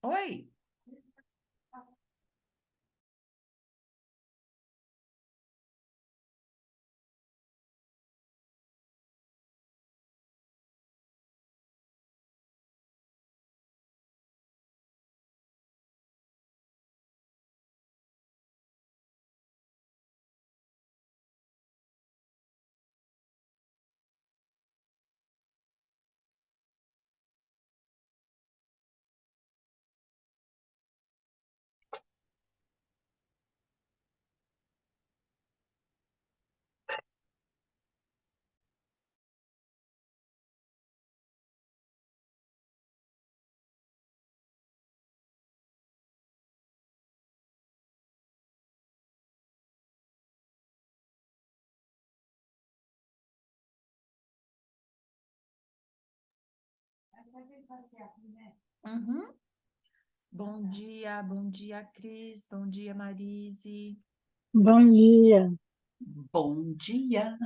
Oi, uhum. Bom dia, Cris. Bom dia, Marise. Bom dia. Bom dia.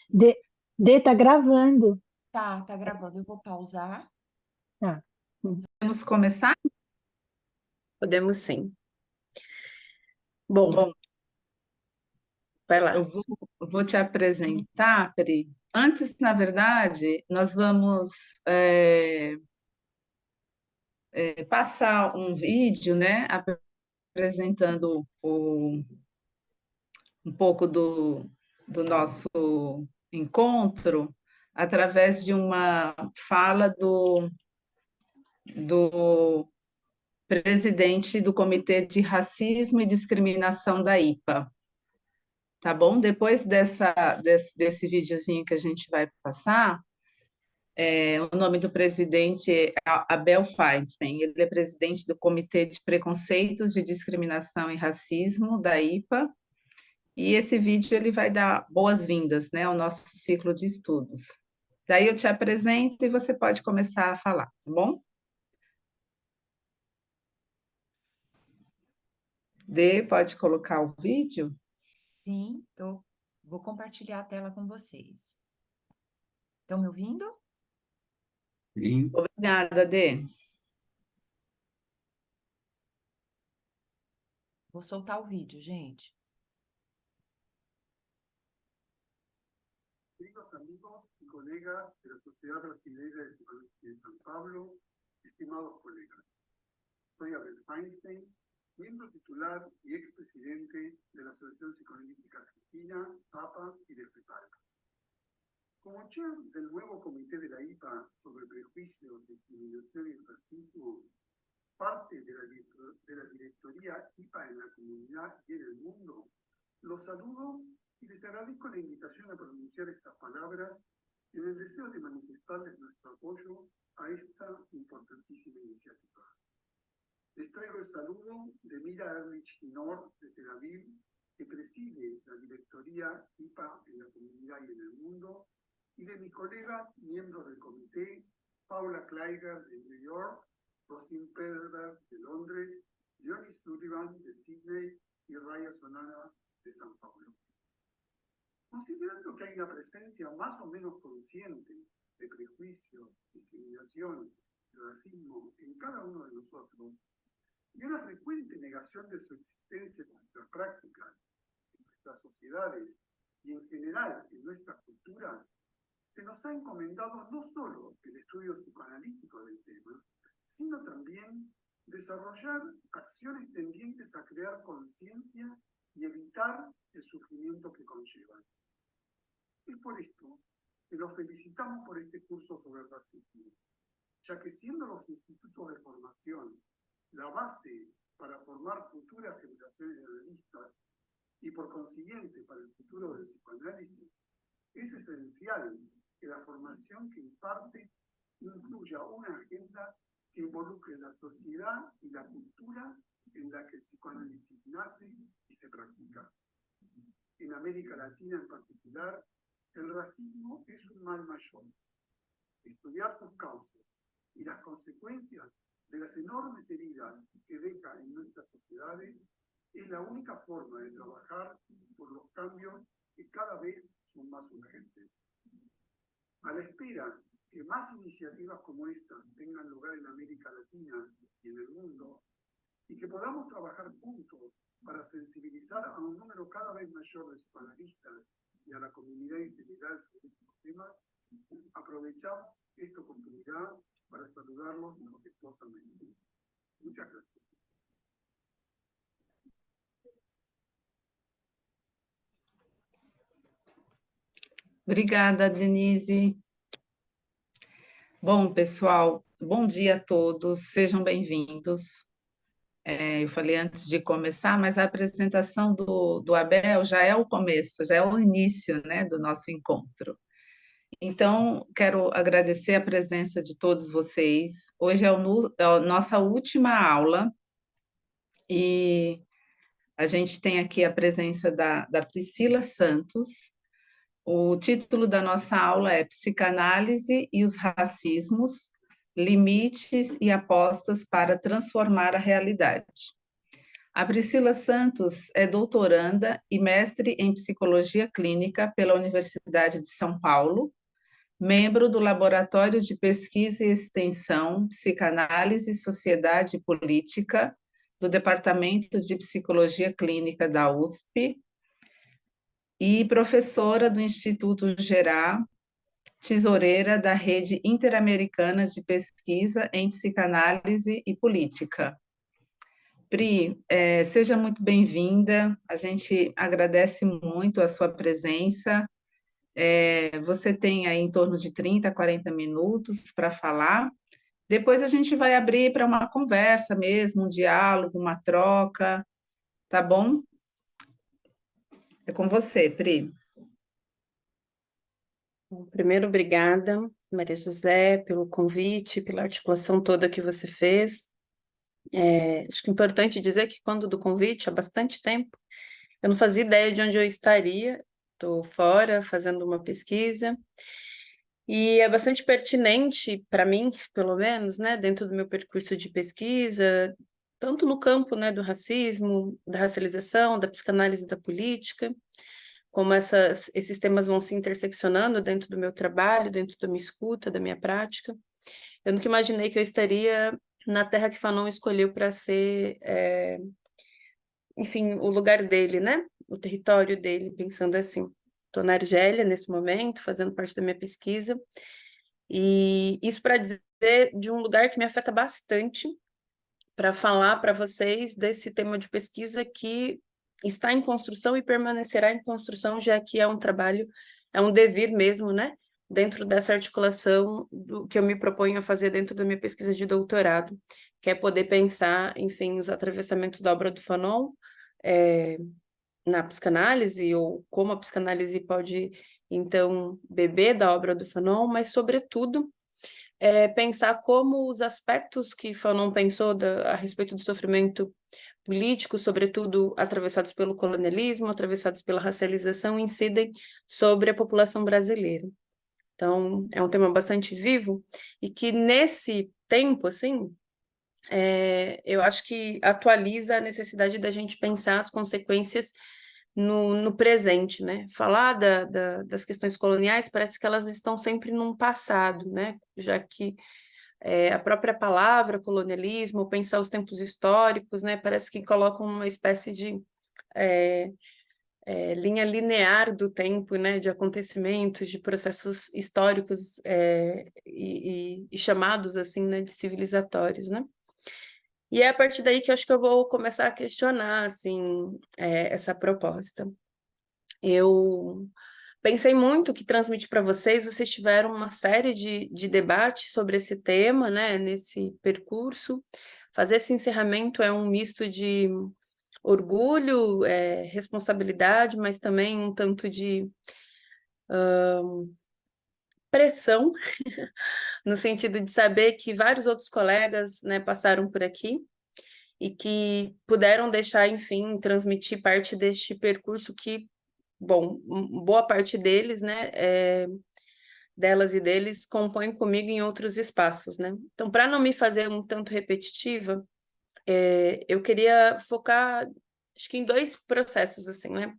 D, D tá gravando. Tá gravando. Eu vou pausar. Tá. Vamos começar? Podemos sim. Bom, Bom, vai lá. eu vou te apresentar, Pri. Antes, na verdade, nós vamos passar um vídeo, né, apresentando um pouco do nosso encontro através de uma fala do presidente do Comitê de Racismo e Discriminação da IPA. Tá bom? Depois desse videozinho que a gente vai passar, o nome do presidente é Abel Feinstein. Ele é presidente do Comitê de Preconceitos de Discriminação e Racismo da IPA. E esse vídeo ele vai dar boas-vindas, né, ao nosso ciclo de estudos. Daí eu te apresento e você pode começar a falar, tá bom? Pode colocar o vídeo? Sim, vou compartilhar a tela com vocês. Estão me ouvindo? Sim. Obrigada, Dê. Vou soltar o vídeo, gente. Queridos amigos y colegas de la Sociedad Brasileña de San Pablo, estimados colegas, soy Abel Feinstein, miembro titular y expresidente de la Asociación Psicoanalítica Argentina, APA y de FEPALCA. Como chair del nuevo comité de la IPA sobre prejuicios, discriminación y racismo, parte de la directoría IPA en la comunidad y en el mundo, los saludo y les agradezco la invitación a pronunciar estas palabras en el deseo de manifestarles nuestro apoyo a esta importantísima iniciativa. Les traigo el saludo de Mira Erlich Hinor de Tel Aviv, que preside la directoría IPA en la comunidad y en el mundo, y de mis colegas, miembros del comité, Paula Kleiger de New York, Rostin Pederberg de Londres, Leonie Sullivan de Sydney y Raya Sonana de San Paulo. Considerando que hay una presencia más o menos consciente de prejuicios, discriminación y racismo en cada uno de nosotros, y una frecuente negación de su existencia en nuestras prácticas, en nuestras sociedades y en general en nuestras culturas, se nos ha encomendado no solo el estudio psicoanalítico del tema, sino también desarrollar acciones tendientes a crear conciencia y evitar el sufrimiento que conllevan. Es por esto que los felicitamos por este curso sobre el racismo, ya que siendo los institutos de formación la base para formar futuras generaciones de analistas y por consiguiente para el futuro del psicoanálisis, es esencial que la formación que imparte incluya una agenda que involucre la sociedad y la cultura en la que el psicoanálisis nace y se practica. En América Latina en particular, el racismo es un mal mayor. Estudiar sus causas y las consecuencias de las enormes heridas que deja en nuestras sociedades es la única forma de trabajar por los cambios que cada vez son más urgentes. A la espera que más iniciativas como esta tengan lugar en América Latina y en el mundo, y que podamos trabajar juntos para sensibilizar a un número cada vez mayor de psicoanalistas y a la comunidad en general sobre estos temas. Aprovechamos esta oportunidad para saludarlos afectuosamente. Muchas gracias. Obrigada, Denise. Bom, pessoal, bom dia a todos, sejam bem-vindos. Eu falei antes de começar, mas a apresentação do Abel já é o começo, já é o início, né, do nosso encontro. Então, quero agradecer a presença de todos vocês. Hoje é a nossa última aula e a gente tem aqui a presença da Priscila Santos. O título da nossa aula é Psicanálise e os Racismos, Limites e Apostas para Transformar a Realidade. A Priscila Santos é doutoranda e mestre em Psicologia Clínica pela Universidade de São Paulo, membro do Laboratório de Pesquisa e Extensão, Psicanálise, Sociedade e Política, do Departamento de Psicologia Clínica da USP, e professora do Instituto Gerard, tesoureira da Rede Interamericana de Pesquisa em Psicanálise e Política. Pri, seja muito bem-vinda, a gente agradece muito a sua presença. Você tem aí em torno de 30, 40 minutos para falar. Depois a gente vai abrir para uma conversa mesmo, um diálogo, uma troca, tá bom? É com você, Pri. Primeiro, obrigada, Maria José, pelo convite, pela articulação toda que você fez. Acho que é importante dizer que quando do convite, há bastante tempo, eu não fazia ideia de onde eu estaria, estou fora fazendo uma pesquisa, e é bastante pertinente para mim, pelo menos, né, dentro do meu percurso de pesquisa, tanto no campo, né, do racismo, da racialização, da psicanálise e da política, como esses temas vão se interseccionando dentro do meu trabalho, dentro da minha escuta, da minha prática. Eu nunca imaginei que eu estaria na terra que Fanon escolheu para ser, enfim, o lugar dele, né? O território dele, pensando assim. Estou na Argélia nesse momento, fazendo parte da minha pesquisa, e isso para dizer de um lugar que me afeta bastante, para falar para vocês desse tema de pesquisa que está em construção e permanecerá em construção, já que é um trabalho, é um dever mesmo, né? Dentro dessa articulação do que eu me proponho a fazer dentro da minha pesquisa de doutorado, que é poder pensar, enfim, os atravessamentos da obra do Fanon na psicanálise, ou como a psicanálise pode, então, beber da obra do Fanon, mas, sobretudo, pensar como os aspectos que Fanon pensou a respeito do sofrimento político, sobretudo atravessados pelo colonialismo, atravessados pela racialização, incidem sobre a população brasileira. Então, é um tema bastante vivo e que, nesse tempo, assim, eu acho que atualiza a necessidade da gente pensar as consequências no presente, né? Falar das questões coloniais parece que elas estão sempre num passado, né? Já que a própria palavra colonialismo, pensar os tempos históricos, né? Parece que colocam uma espécie de linha linear do tempo, né? De acontecimentos, de processos históricos e chamados assim, né? De civilizatórios, né? E é a partir daí que eu acho que eu vou começar a questionar assim, essa proposta. Eu pensei muito que transmitir para vocês, vocês tiveram uma série de debates sobre esse tema, né, nesse percurso. Fazer esse encerramento é um misto de orgulho, responsabilidade, mas também um tanto de pressão, no sentido de saber que vários outros colegas, né, passaram por aqui e que puderam deixar, enfim, transmitir parte deste percurso que, bom, boa parte deles, né, delas e deles, compõem comigo em outros espaços, né? Então, para não me fazer um tanto repetitiva, eu queria focar, acho que em dois processos, assim, né?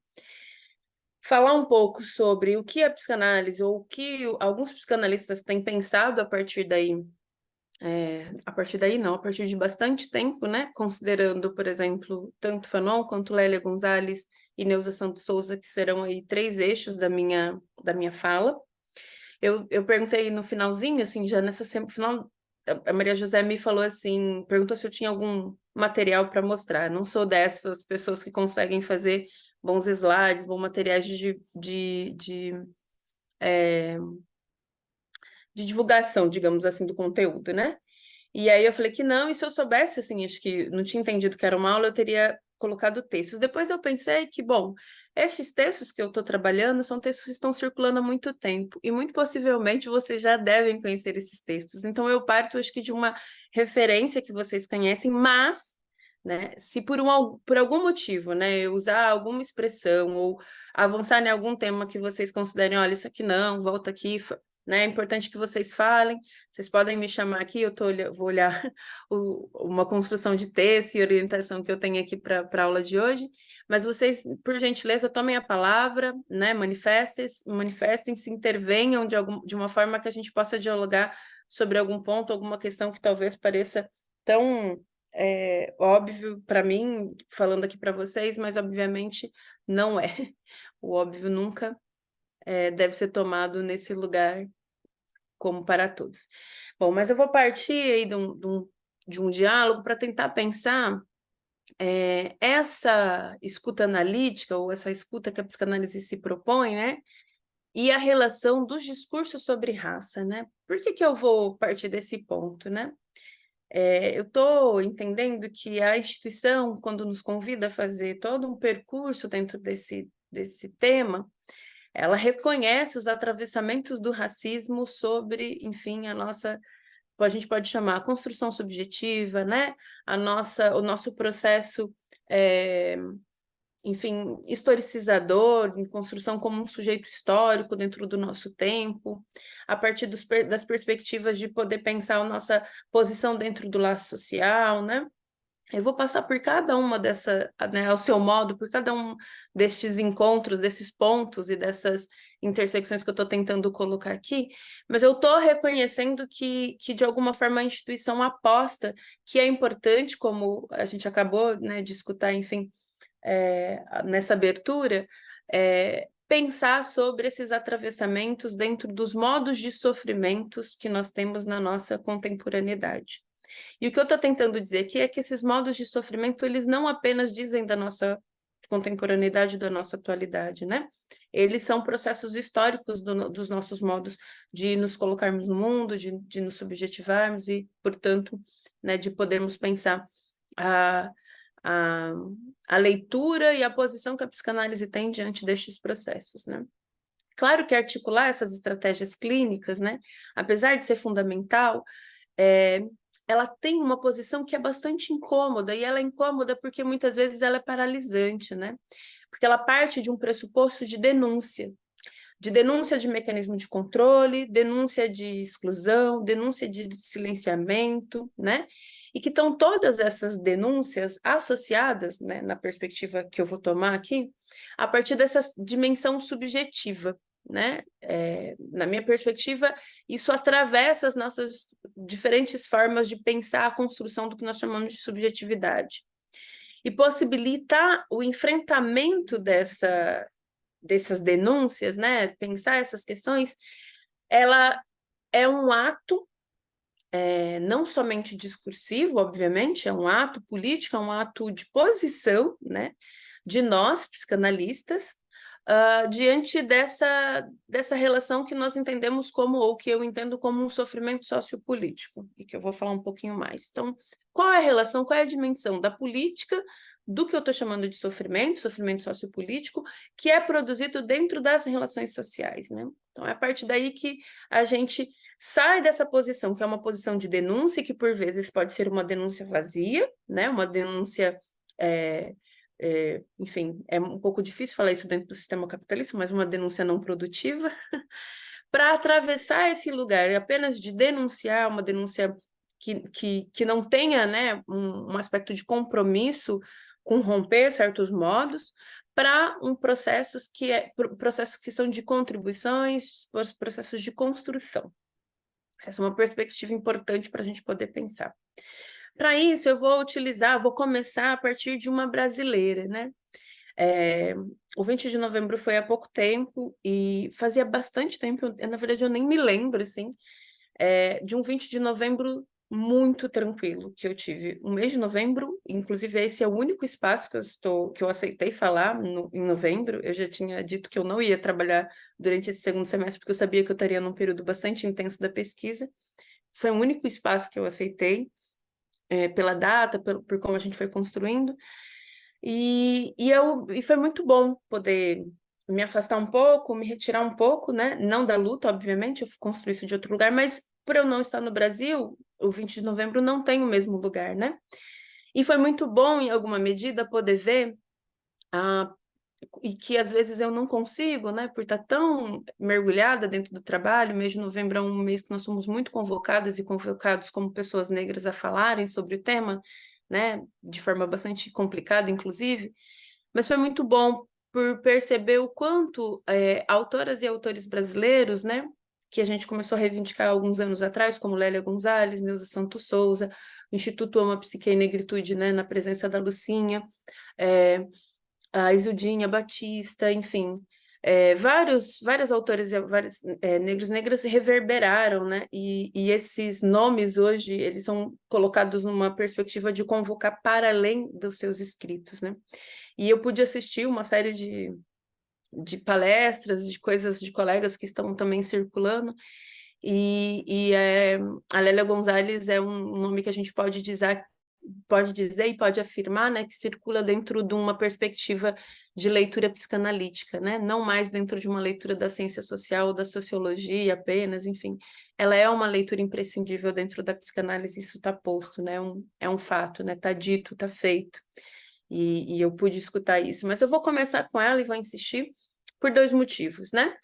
Falar um pouco sobre o que é psicanálise, ou o que alguns psicanalistas têm pensado a partir daí A partir daí não, a partir de bastante tempo, né? Considerando, por exemplo, tanto Fanon quanto Lélia Gonzalez e Neuza Santos Souza, que serão aí 3 eixos da minha fala. Eu perguntei no finalzinho, assim, já nessa final, a Maria José me falou assim, perguntou se eu tinha algum material para mostrar. Não sou dessas pessoas que conseguem fazer bons slides, bons materiais de divulgação, digamos assim, do conteúdo, né? E aí eu falei que não, e se eu soubesse, assim, acho que não tinha entendido que era uma aula, eu teria colocado textos. Depois eu pensei que, bom, estes textos que eu estou trabalhando são textos que estão circulando há muito tempo, e muito possivelmente vocês já devem conhecer esses textos. Então eu parto, acho que, de uma referência que vocês conhecem, mas, né, se por algum motivo, né, eu usar alguma expressão ou avançar em algum tema que vocês considerem, olha, isso aqui não, volta aqui, né? É importante que vocês falem, vocês podem me chamar aqui, vou olhar uma construção de texto e orientação que eu tenho aqui para a aula de hoje, mas vocês, por gentileza, tomem a palavra, né? Manifestem-se, intervenham de uma forma que a gente possa dialogar sobre algum ponto, alguma questão que talvez pareça tão óbvio para mim, falando aqui para vocês, mas obviamente não é. O óbvio nunca deve ser tomado nesse lugar como para todos. Bom, mas eu vou partir aí de um diálogo para tentar pensar essa escuta analítica, ou essa escuta que a psicanálise se propõe, né? E a relação dos discursos sobre raça, né? Por que eu vou partir desse ponto, né? Eu estou entendendo que a instituição, quando nos convida a fazer todo um percurso dentro desse tema, ela reconhece os atravessamentos do racismo sobre, enfim, a gente pode chamar a construção subjetiva, né? O nosso processo, enfim, historicizador, em construção como um sujeito histórico dentro do nosso tempo, a partir das perspectivas de poder pensar a nossa posição dentro do laço social, né? Eu vou passar por cada uma né, ao seu modo, por cada um destes encontros, desses pontos e dessas intersecções que eu estou tentando colocar aqui, mas eu estou reconhecendo que, de alguma forma, a instituição aposta que é importante, como a gente acabou, né, de escutar, enfim, nessa abertura, pensar sobre esses atravessamentos dentro dos modos de sofrimentos que nós temos na nossa contemporaneidade. E o que eu estou tentando dizer aqui é que esses modos de sofrimento, eles não apenas dizem da nossa contemporaneidade, da nossa atualidade, né? Eles são processos históricos dos nossos modos de nos colocarmos no mundo, de nos subjetivarmos e, portanto, né, de podermos pensar a leitura e a posição que a psicanálise tem diante destes processos, né? Claro que articular essas estratégias clínicas, né, apesar de ser fundamental, ela tem uma posição que é bastante incômoda, e ela é incômoda porque muitas vezes ela é paralisante, né? Porque ela parte de um pressuposto de denúncia de mecanismo de controle, denúncia de exclusão, denúncia de silenciamento, né? E que estão todas essas denúncias associadas, né, na perspectiva que eu vou tomar aqui, a partir dessa dimensão subjetiva, né? Na minha perspectiva, isso atravessa as nossas diferentes formas de pensar a construção do que nós chamamos de subjetividade e possibilita o enfrentamento dessas denúncias, né? Pensar essas questões, ela é um ato não somente discursivo, obviamente, é um ato político, é um ato de posição, né, de nós, psicanalistas, diante dessa relação que nós entendemos como, ou que eu entendo como um sofrimento sociopolítico, e que eu vou falar um pouquinho mais. Então, qual é a relação, qual é a dimensão da política, do que eu estou chamando de sofrimento sociopolítico, que é produzido dentro das relações sociais, né? Então, é a partir daí que a gente sai dessa posição, que é uma posição de denúncia, que por vezes pode ser uma denúncia vazia, né? Uma denúncia, enfim, é um pouco difícil falar isso dentro do sistema capitalista, mas uma denúncia não produtiva, para atravessar esse lugar apenas de denunciar, uma denúncia que não tenha, né, um aspecto de compromisso com romper certos modos, para processos que são de contribuições, processos de construção. Essa é uma perspectiva importante para a gente poder pensar. Para isso, vou começar a partir de uma brasileira, né? O 20 de novembro foi há pouco tempo, e fazia bastante tempo, na verdade eu nem me lembro, assim, de um 20 de novembro muito tranquilo que eu tive. O mês de novembro, inclusive esse é o único espaço que eu aceitei falar em novembro. Eu já tinha dito que eu não ia trabalhar durante esse segundo semestre, porque eu sabia que eu estaria num período bastante intenso da pesquisa. Foi o único espaço que eu aceitei, pela data, por como a gente foi construindo. E foi muito bom poder me afastar um pouco, me retirar um pouco, né? Não da luta, obviamente, eu construí isso de outro lugar, mas por eu não estar no Brasil, o 20 de novembro não tem o mesmo lugar, né? E foi muito bom, em alguma medida, poder ver, e que às vezes eu não consigo, né? Por estar tão mergulhada dentro do trabalho. O mês de novembro é um mês que nós somos muito convocadas e convocados como pessoas negras a falarem sobre o tema, né? De forma bastante complicada, inclusive. Mas foi muito bom por perceber o quanto autoras e autores brasileiros, né, que a gente começou a reivindicar alguns anos atrás, como Lélia Gonzalez, Neuza Santos Souza, o Instituto Ama Psique e Negritude, né, na presença da Lucinha, a Isildinha Batista, enfim, vários autores e vários negros e negras reverberaram, né? E esses nomes hoje, eles são colocados numa perspectiva de convocar para além dos seus escritos, né? E eu pude assistir uma série de palestras, de coisas de colegas que estão também circulando, a Lélia Gonzalez é um nome que a gente pode dizer e pode afirmar, né, que circula dentro de uma perspectiva de leitura psicanalítica, né, não mais dentro de uma leitura da ciência social ou da sociologia apenas, enfim, ela é uma leitura imprescindível dentro da psicanálise, isso está posto, né, é um fato, né, está dito, está feito, e eu pude escutar isso, mas eu vou começar com ela e vou insistir por 2 motivos, né,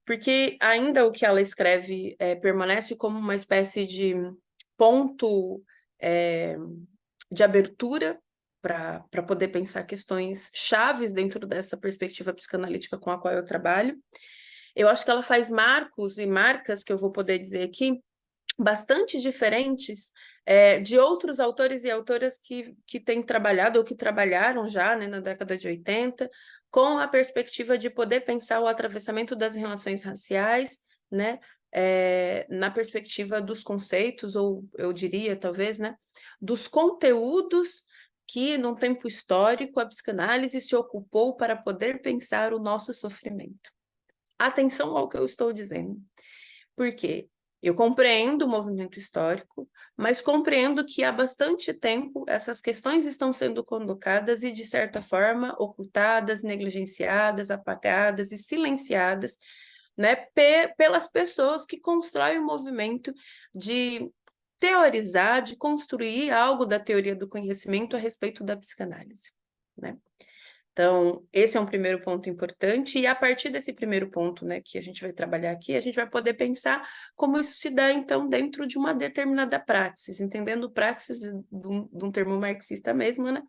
porque ainda o que ela escreve permanece como uma espécie de ponto de abertura para poder pensar questões chaves dentro dessa perspectiva psicanalítica com a qual eu trabalho. Eu acho que ela faz marcos e marcas, que eu vou poder dizer aqui, bastante diferentes de outros autores e autoras que têm trabalhado ou que trabalharam já, né, na década de 80, com a perspectiva de poder pensar o atravessamento das relações raciais, né, na perspectiva dos conceitos, ou eu diria, talvez, né, dos conteúdos que, num tempo histórico, a psicanálise se ocupou para poder pensar o nosso sofrimento. Atenção ao que eu estou dizendo. Por quê? Eu compreendo o movimento histórico, mas compreendo que há bastante tempo essas questões estão sendo colocadas e, de certa forma, ocultadas, negligenciadas, apagadas e silenciadas, né, pelas pessoas que constroem o movimento de teorizar, de construir algo da teoria do conhecimento a respeito da psicanálise, né? Então, esse é um primeiro ponto importante, e a partir desse primeiro ponto, né, que a gente vai trabalhar aqui, a gente vai poder pensar como isso se dá, então, dentro de uma determinada praxis, entendendo praxis de um termo marxista mesmo, né,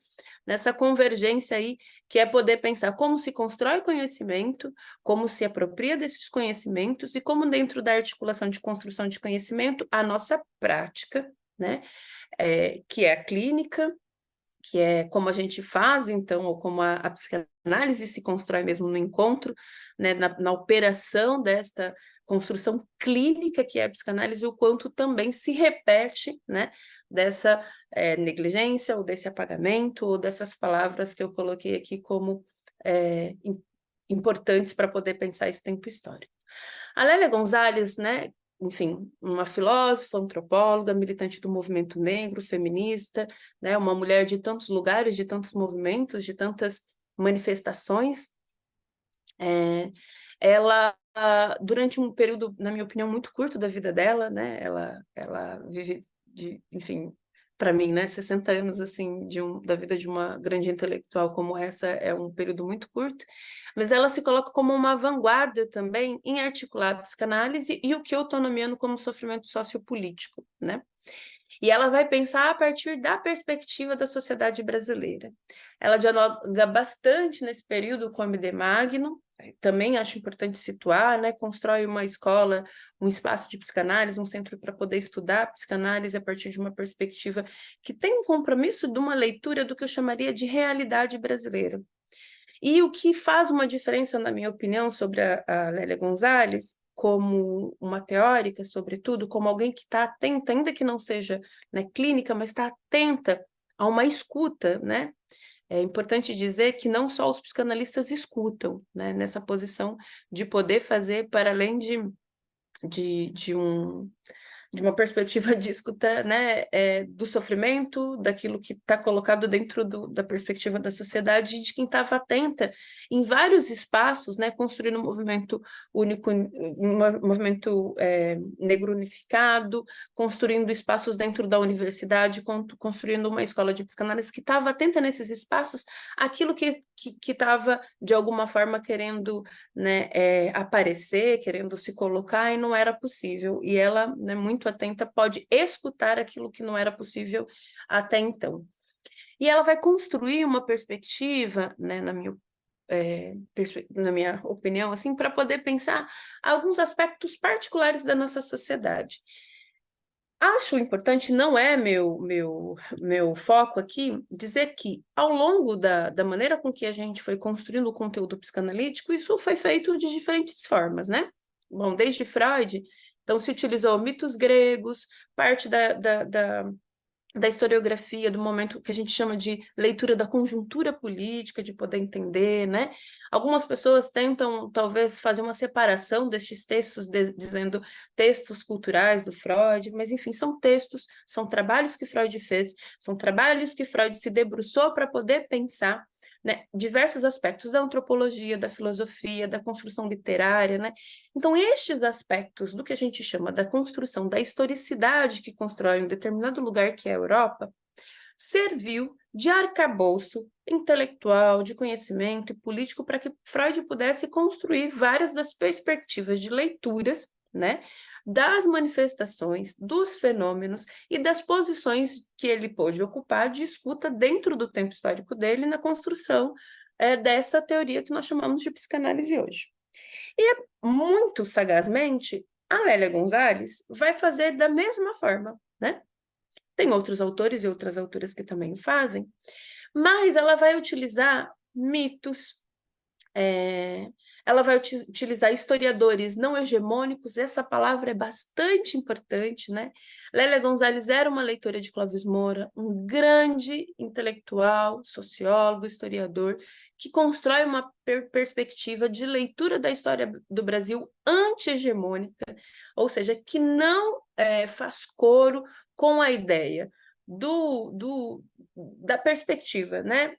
nessa convergência aí, que é poder pensar como se constrói conhecimento, como se apropria desses conhecimentos, e como dentro da articulação de construção de conhecimento, a nossa prática, né, que é a clínica, que é como a gente faz, então, ou como a psicanálise se constrói mesmo no encontro, né, na operação desta construção clínica que é a psicanálise, o quanto também se repete, né, dessa negligência, ou desse apagamento, ou dessas palavras que eu coloquei aqui como importantes para poder pensar esse tempo histórico. A Lélia Gonzalez, né, enfim, uma filósofa, antropóloga, militante do movimento negro, feminista, né, uma mulher de tantos lugares, de tantos movimentos, de tantas manifestações. Ela, durante um período, na minha opinião, muito curto da vida dela, né, ela vive, enfim, para mim, né, 60 anos, assim, da vida de uma grande intelectual como essa é um período muito curto, mas ela se coloca como uma vanguarda também em articular a psicanálise e o que eu estou nomeando como sofrimento sociopolítico, né? E ela vai pensar a partir da perspectiva da sociedade brasileira. Ela dialoga bastante nesse período com a Amide Magno, também acho importante situar, né? Constrói uma escola, um espaço de psicanálise, um centro para poder estudar psicanálise a partir de uma perspectiva que tem um compromisso de uma leitura do que eu chamaria de realidade brasileira. E o que faz uma diferença, na minha opinião, sobre a Lélia Gonzalez, como uma teórica, sobretudo, como alguém que está atenta, ainda que não seja, né, clínica, mas está atenta a uma escuta, né? É importante dizer que não só os psicanalistas escutam, né, nessa posição de poder fazer para além de uma perspectiva de escuta, né, do sofrimento, daquilo que está colocado dentro da perspectiva da sociedade, de quem estava atenta em vários espaços, né, construindo um movimento único, um movimento negro unificado, construindo espaços dentro da universidade, construindo uma escola de psicanálise que estava atenta nesses espaços, aquilo que estava, de alguma forma, querendo, né, aparecer, querendo se colocar, e não era possível. E ela, né, muito atenta, pode escutar aquilo que não era possível até então. E ela vai construir uma perspectiva, né, na minha opinião, assim, para poder pensar alguns aspectos particulares da nossa sociedade. Acho importante, não é meu foco aqui, dizer que, ao longo da maneira com que a gente foi construindo o conteúdo psicanalítico, isso foi feito de diferentes formas, né? Bom, desde Freud, então se utilizou mitos gregos, parte da historiografia, do momento que a gente chama de leitura da conjuntura política, de poder entender, né? Algumas pessoas tentam, talvez, fazer uma separação destes textos, dizendo textos culturais do Freud, mas, enfim, são textos, são trabalhos que Freud fez, são trabalhos que Freud se debruçou para poder pensar, né, diversos aspectos da antropologia, da filosofia, da construção literária, né? Então, estes aspectos do que a gente chama da construção da historicidade que constrói um determinado lugar que é a Europa, serviu de arcabouço intelectual, de conhecimento e político para que Freud pudesse construir várias das perspectivas de leituras, né, das manifestações, dos fenômenos e das posições que ele pôde ocupar de escuta dentro do tempo histórico dele na construção dessa teoria que nós chamamos de psicanálise hoje. E muito sagazmente, a Lélia Gonzalez vai fazer da mesma forma, né? Tem outros autores e outras autoras que também fazem, mas ela vai utilizar mitos, ela vai utilizar historiadores não hegemônicos, essa palavra é bastante importante, né? Lélia Gonzalez era uma leitora de Clóvis Moura, um grande intelectual, sociólogo, historiador, que constrói uma perspectiva de leitura da história do Brasil anti-hegemônica, ou seja, que não faz coro com a ideia da perspectiva, né?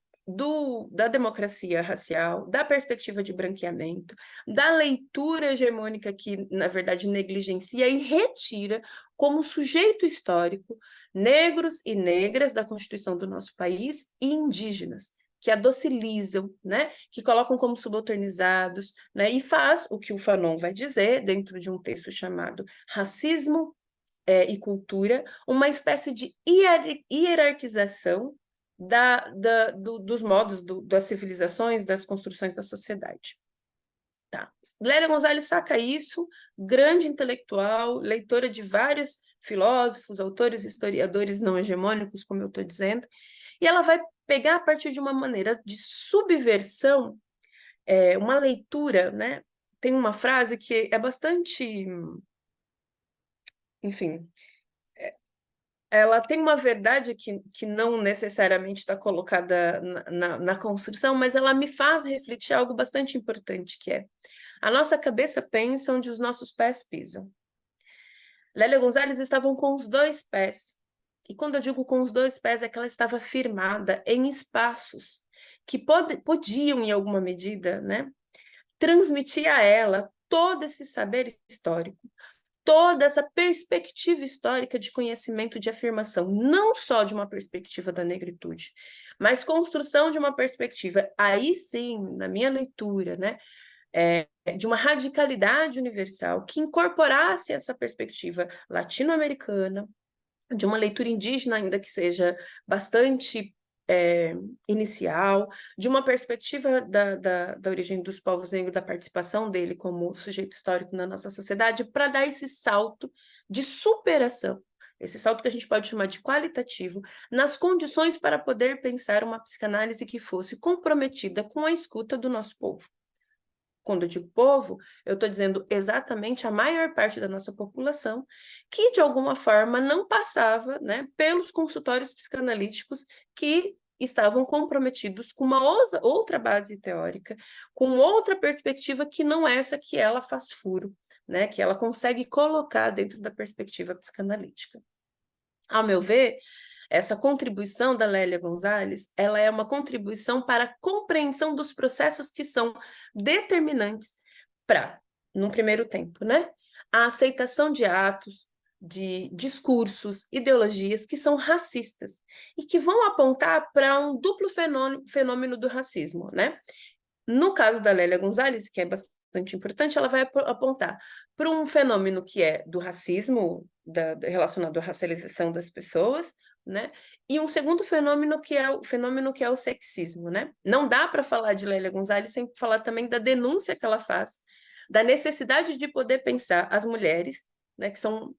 Da democracia racial, da perspectiva de branqueamento, da leitura hegemônica que, na verdade, negligencia e retira como sujeito histórico negros e negras da Constituição do nosso país e indígenas, que adocilizam, né, que colocam como subalternizados, né, e faz o que o Fanon vai dizer dentro de um texto chamado Racismo e Cultura, uma espécie de hierarquização dos modos, das civilizações, das construções da sociedade. Tá. Lélia Gonzalez saca isso, grande intelectual, leitora de vários filósofos, autores, historiadores não hegemônicos, como eu estou dizendo, e ela vai pegar a partir de uma maneira de subversão, uma leitura, né? Tem uma frase que é bastante, enfim, ela tem uma verdade que não necessariamente está colocada na construção, mas ela me faz refletir algo bastante importante, que é a nossa cabeça pensa onde os nossos pés pisam. Lélia Gonzalez estavam com os dois pés, e quando eu digo com os dois pés, é que ela estava firmada em espaços que podiam, em alguma medida, né, transmitir a ela todo esse saber histórico, toda essa perspectiva histórica de conhecimento, de afirmação, não só de uma perspectiva da negritude, mas construção de uma perspectiva, aí sim, na minha leitura, né, de uma radicalidade universal que incorporasse essa perspectiva latino-americana, de uma leitura indígena, ainda que seja bastante inicial, de uma perspectiva da origem dos povos negros, da participação dele como sujeito histórico na nossa sociedade, para dar esse salto de superação, esse salto que a gente pode chamar de qualitativo, nas condições para poder pensar uma psicanálise que fosse comprometida com a escuta do nosso povo. Quando eu digo povo, eu estou dizendo exatamente a maior parte da nossa população que, de alguma forma, não passava, né, pelos consultórios psicanalíticos que estavam comprometidos com uma outra base teórica, com outra perspectiva que não essa que ela faz furo, né, que ela consegue colocar dentro da perspectiva psicanalítica. Ao meu ver, essa contribuição da Lélia Gonzalez, ela é uma contribuição para a compreensão dos processos que são determinantes para, num primeiro tempo, né, a aceitação de atos, de discursos, ideologias que são racistas e que vão apontar para um duplo fenômeno do racismo, né? No caso da Lélia Gonzalez, que é bastante importante, ela vai apontar para um fenômeno que é do racismo, relacionado à racialização das pessoas, né? E um segundo fenômeno que é o sexismo, né? Não dá para falar de Lélia Gonzalez sem falar também da denúncia que ela faz, da necessidade de poder pensar as mulheres, né, que são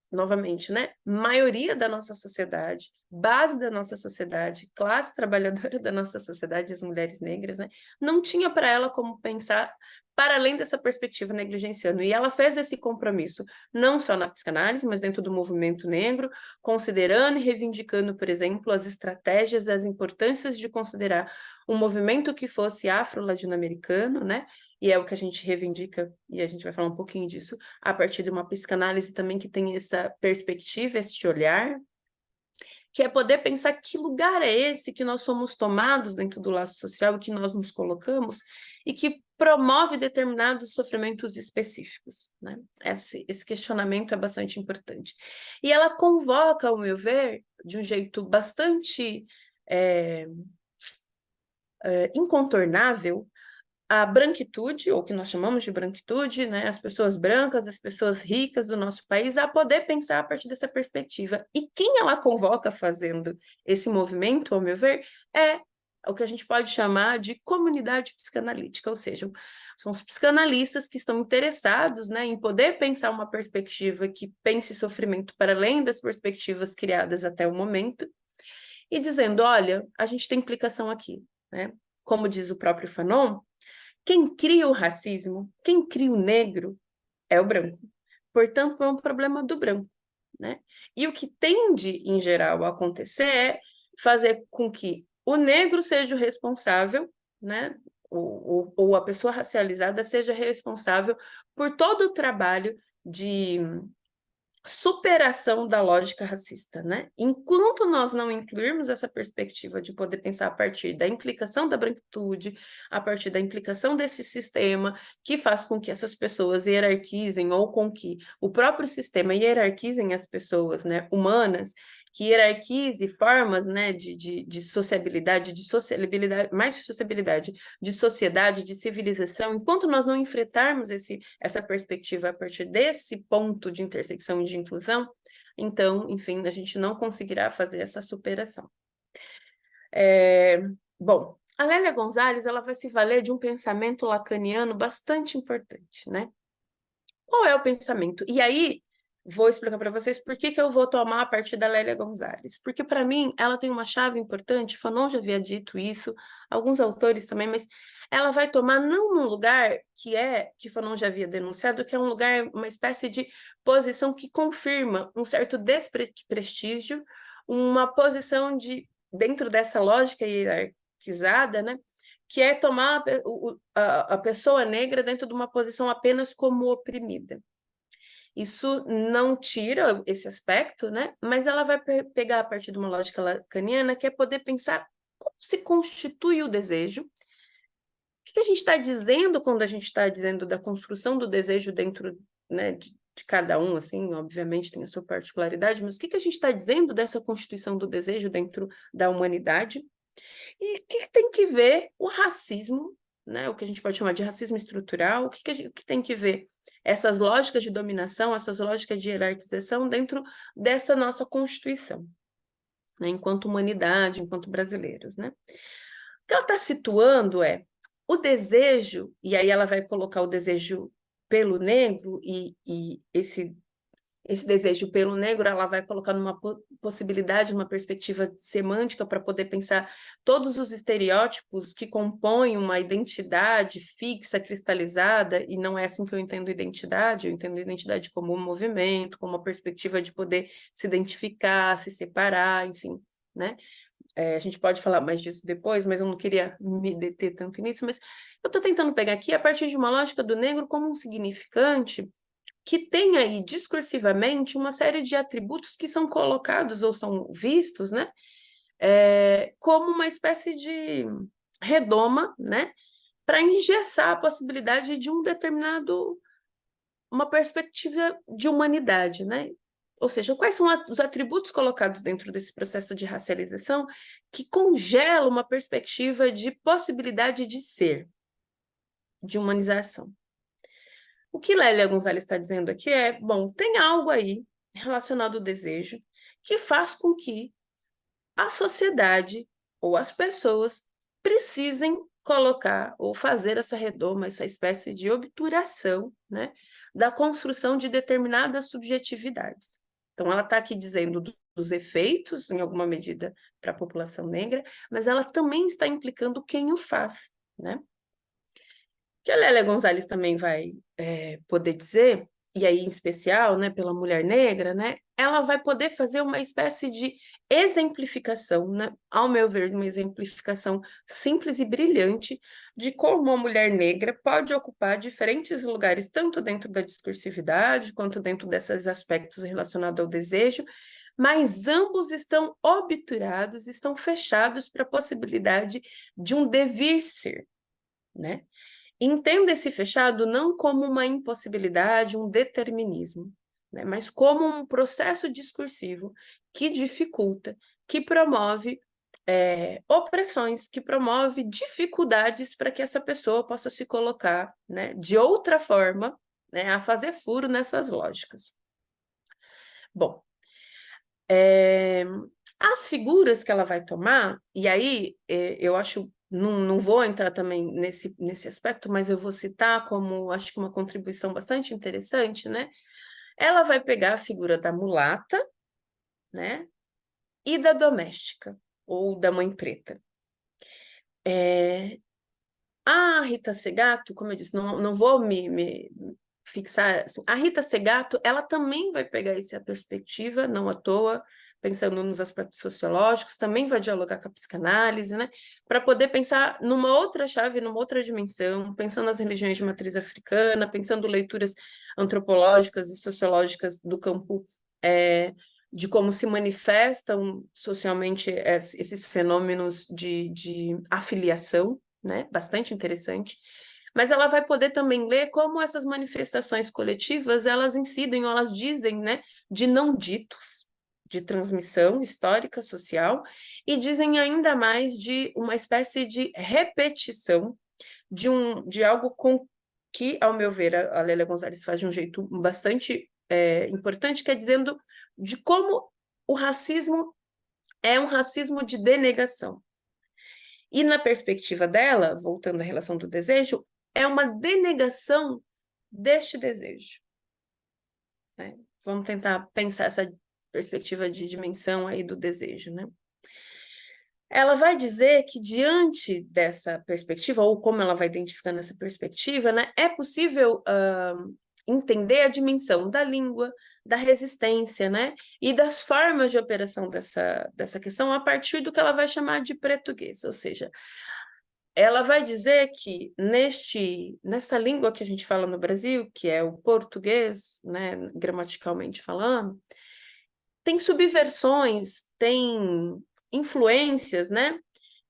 novamente, né, maioria da nossa sociedade, base da nossa sociedade, classe trabalhadora da nossa sociedade, as mulheres negras, né, não tinha para ela como pensar para além dessa perspectiva negligenciando. E ela fez esse compromisso, não só na psicanálise, mas dentro do movimento negro, considerando e reivindicando, por exemplo, as estratégias, as importâncias de considerar um movimento que fosse afro-latino-americano, né, e é o que a gente reivindica, e a gente vai falar um pouquinho disso, a partir de uma psicanálise também que tem essa perspectiva, este olhar, que é poder pensar que lugar é esse que nós somos tomados dentro do laço social e que nós nos colocamos e que promove determinados sofrimentos específicos, né? Esse questionamento é bastante importante. E ela convoca, ao meu ver, de um jeito bastante incontornável, a branquitude, ou que nós chamamos de branquitude, né, as pessoas brancas, as pessoas ricas do nosso país, a poder pensar a partir dessa perspectiva. E quem ela convoca fazendo esse movimento, ao meu ver, é o que a gente pode chamar de comunidade psicanalítica, ou seja, são os psicanalistas que estão interessados, né, em poder pensar uma perspectiva que pense sofrimento para além das perspectivas criadas até o momento, e dizendo, olha, a gente tem implicação aqui, né? Como diz o próprio Fanon, quem cria o racismo, quem cria o negro é o branco. Portanto, é um problema do branco, né? E o que tende, em geral, a acontecer é fazer com que o negro seja o responsável, né? Ou a pessoa racializada seja responsável por todo o trabalho de superação da lógica racista, né? Enquanto nós não incluirmos essa perspectiva de poder pensar a partir da implicação da branquitude, a partir da implicação desse sistema que faz com que essas pessoas hierarquizem ou com que o próprio sistema hierarquizem as pessoas, né, humanas, que hierarquize formas, né, de sociabilidade, de sociabilidade, mais de sociabilidade, de sociedade, de civilização, enquanto nós não enfrentarmos essa perspectiva a partir desse ponto de intersecção e de inclusão, então, enfim, a gente não conseguirá fazer essa superação. Bom, a Lélia Gonzalez, ela vai se valer de um pensamento lacaniano bastante importante, né? Qual é o pensamento? E aí, vou explicar para vocês por que eu vou tomar a partir da Lélia Gonzalez. Porque, para mim, ela tem uma chave importante, Fanon já havia dito isso, alguns autores também, mas ela vai tomar não num lugar que Fanon já havia denunciado, que é um lugar, uma espécie de posição que confirma um certo desprestígio, uma posição dentro dessa lógica hierarquizada, né? Que é tomar a pessoa negra dentro de uma posição apenas como oprimida. Isso não tira esse aspecto, né? Mas ela vai pegar a partir de uma lógica lacaniana, que é poder pensar como se constitui o desejo. O que a gente está dizendo quando a gente está dizendo da construção do desejo dentro, né, de cada um, assim, obviamente tem a sua particularidade, mas o que a gente está dizendo dessa constituição do desejo dentro da humanidade? E o que tem que ver o racismo, né, o que a gente pode chamar de racismo estrutural, o que tem que ver essas lógicas de dominação, essas lógicas de hierarquização dentro dessa nossa Constituição. né, enquanto humanidade, enquanto brasileiros, né? O que ela está situando é o desejo, e aí ela vai colocar o desejo pelo negro, e esse desejo pelo negro, ela vai colocar numa possibilidade, numa perspectiva semântica para poder pensar todos os estereótipos que compõem uma identidade fixa, cristalizada, e não é assim que eu entendo identidade, eu entendo identidade como um movimento, como uma perspectiva de poder se identificar, se separar, enfim, né? A gente pode falar mais disso depois, mas eu não queria me deter tanto nisso, mas eu estou tentando pegar aqui a partir de uma lógica do negro como um significante que tem aí discursivamente uma série de atributos que são colocados ou são vistos, né, como uma espécie de redoma, né, para engessar a possibilidade de uma perspectiva de humanidade, né? Ou seja, quais são os atributos colocados dentro desse processo de racialização que congelam uma perspectiva de possibilidade de ser, de humanização. O que Lélia Gonzalez está dizendo aqui é, bom, tem algo aí relacionado ao desejo que faz com que a sociedade ou as pessoas precisem colocar ou fazer essa redoma, essa espécie de obturação, né, da construção de determinadas subjetividades. Então, ela está aqui dizendo dos efeitos, em alguma medida, para a população negra, mas ela também está implicando quem o faz, né? Que a Lélia Gonzalez também vai poder dizer, e aí em especial, né, pela mulher negra, né, ela vai poder fazer uma espécie de exemplificação, né, ao meu ver, uma exemplificação simples e brilhante de como uma mulher negra pode ocupar diferentes lugares, tanto dentro da discursividade, quanto dentro desses aspectos relacionados ao desejo, mas ambos estão obturados, estão fechados para a possibilidade de um devir ser, né? Entenda esse fechado não como uma impossibilidade, um determinismo, né, mas como um processo discursivo que dificulta, que promove opressões, que promove dificuldades para que essa pessoa possa se colocar, né, de outra forma, né, a fazer furo nessas lógicas. Bom, as figuras que ela vai tomar, e aí eu acho... Não vou entrar também nesse aspecto, mas eu vou citar como, acho que uma contribuição bastante interessante, né? Ela vai pegar a figura da mulata, né? E da doméstica, ou da mãe preta. A Rita Segato, como eu disse, não vou me fixar... Assim, a Rita Segato, ela também vai pegar essa perspectiva, não à toa, pensando nos aspectos sociológicos, também vai dialogar com a psicanálise, né? Para poder pensar numa outra chave, numa outra dimensão, pensando nas religiões de matriz africana, pensando leituras antropológicas e sociológicas do campo de como se manifestam socialmente esses fenômenos de afiliação, né? Bastante interessante. Mas ela vai poder também ler como essas manifestações coletivas, elas incidem, ou elas dizem, né, de não ditos, de transmissão histórica, social, e dizem ainda mais de uma espécie de repetição de algo com que, ao meu ver, a Lélia Gonzalez faz de um jeito bastante importante, que é dizendo de como o racismo é um racismo de denegação. E na perspectiva dela, voltando à relação do desejo, é uma denegação deste desejo, né? Vamos tentar pensar essa perspectiva de dimensão aí do desejo, né? Ela vai dizer que diante dessa perspectiva, ou como ela vai identificando essa perspectiva, né, é possível entender a dimensão da língua, da resistência, né, e das formas de operação dessa questão a partir do que ela vai chamar de português, ou seja, ela vai dizer que nessa língua que a gente fala no Brasil, que é o português, né, gramaticalmente falando, tem subversões, tem influências, né,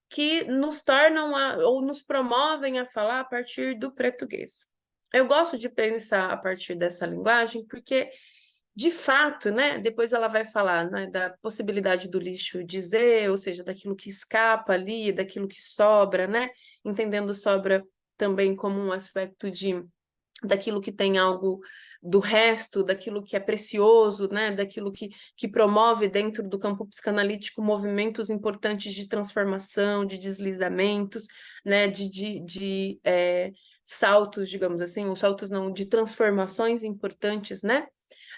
que nos tornam ou nos promovem a falar a partir do português. Eu gosto de pensar a partir dessa linguagem porque, de fato, né, depois ela vai falar, né, da possibilidade do lixo dizer, ou seja, daquilo que escapa ali, daquilo que sobra, né, entendendo sobra também como um aspecto de daquilo que tem algo do resto, daquilo que é precioso, né? Daquilo que promove dentro do campo psicanalítico movimentos importantes de transformação, de deslizamentos, né? de saltos, digamos assim, ou saltos não, de transformações importantes, né?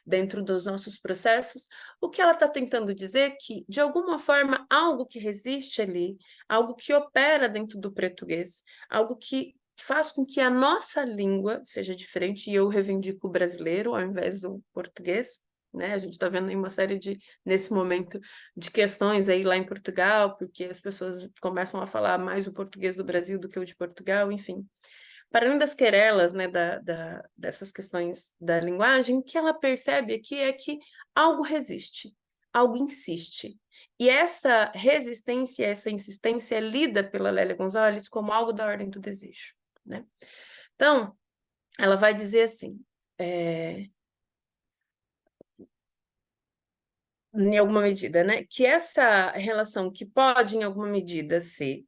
Dentro dos nossos processos. O que ela está tentando dizer é que, de alguma forma, algo que resiste ali, algo que opera dentro do português, algo que faz com que a nossa língua seja diferente, e eu reivindico o brasileiro ao invés do português, né? A gente está vendo aí uma série nesse momento, de questões aí lá em Portugal, porque as pessoas começam a falar mais o português do Brasil do que o de Portugal, enfim. Para além das querelas, né, dessas questões da linguagem, o que ela percebe aqui é que algo resiste, algo insiste. E essa resistência, essa insistência é lida pela Lélia Gonzalez como algo da ordem do desejo, né? Então, ela vai dizer assim, em alguma medida, né, que essa relação que pode, em alguma medida, ser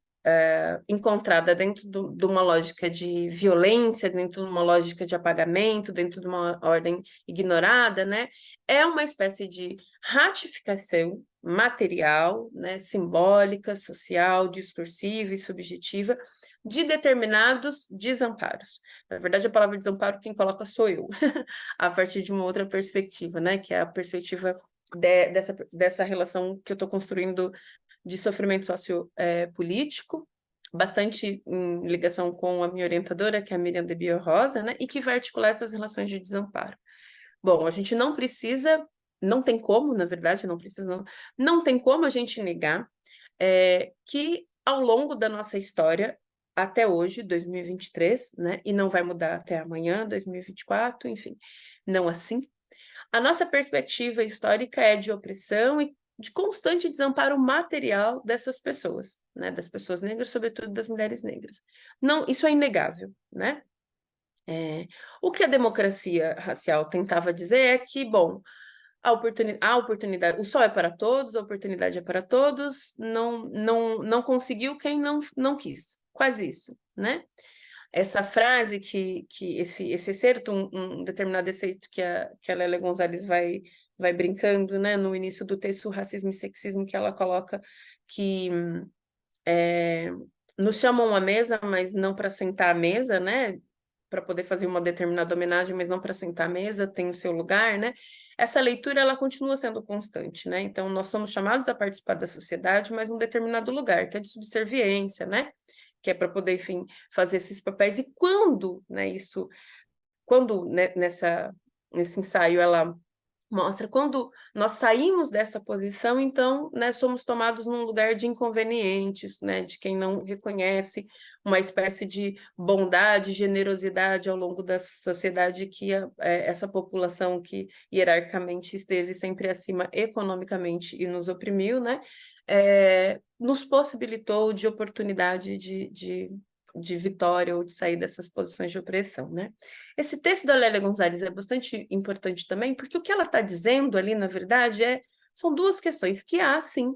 encontrada dentro de uma lógica de violência, dentro de uma lógica de apagamento, dentro de uma ordem ignorada, né, é uma espécie de ratificação material, né, simbólica, social, discursiva e subjetiva de determinados desamparos. Na verdade, a palavra desamparo quem coloca sou eu, a partir de uma outra perspectiva, né, que é a perspectiva dessa relação que eu estou construindo de sofrimento sociopolítico, bastante em ligação com a minha orientadora, que é a Miriam de Bio Rosa, né, e que vai articular essas relações de desamparo. Bom, a gente não precisa, não tem como, na verdade, não tem como a gente negar que ao longo da nossa história, até hoje, 2023, né, e não vai mudar até amanhã, 2024, enfim, não assim, a nossa perspectiva histórica é de opressão e de constante desamparo material dessas pessoas, né? Das pessoas negras, sobretudo das mulheres negras. Não, isso é inegável, né? O que a democracia racial tentava dizer é que, bom, a oportunidade, o sol é para todos, a oportunidade é para todos, não conseguiu quem não quis, quase isso, né? Essa frase esse excerto, um determinado excerto que a Lélia Gonzalez vai brincando, né, no início do texto Racismo e Sexismo, que ela coloca que nos chamam à mesa, mas não para sentar à mesa, né, para poder fazer uma determinada homenagem, mas não para sentar à mesa, tem o seu lugar, né? Essa leitura, ela continua sendo constante, né? Então, nós somos chamados a participar da sociedade, mas num determinado lugar, que é de subserviência, né? Que é para poder, enfim, fazer esses papéis. E quando, né, né, nesse ensaio ela mostra, quando nós saímos dessa posição, então, né, somos tomados num lugar de inconvenientes, né, de quem não reconhece uma espécie de bondade, generosidade ao longo da sociedade que essa população que hierarquicamente esteve sempre acima economicamente e nos oprimiu, né, nos possibilitou de oportunidade de vitória ou de sair dessas posições de opressão, né? Esse texto da Lélia Gonzalez é bastante importante também, porque o que ela está dizendo ali, na verdade, são duas questões, que há, sim,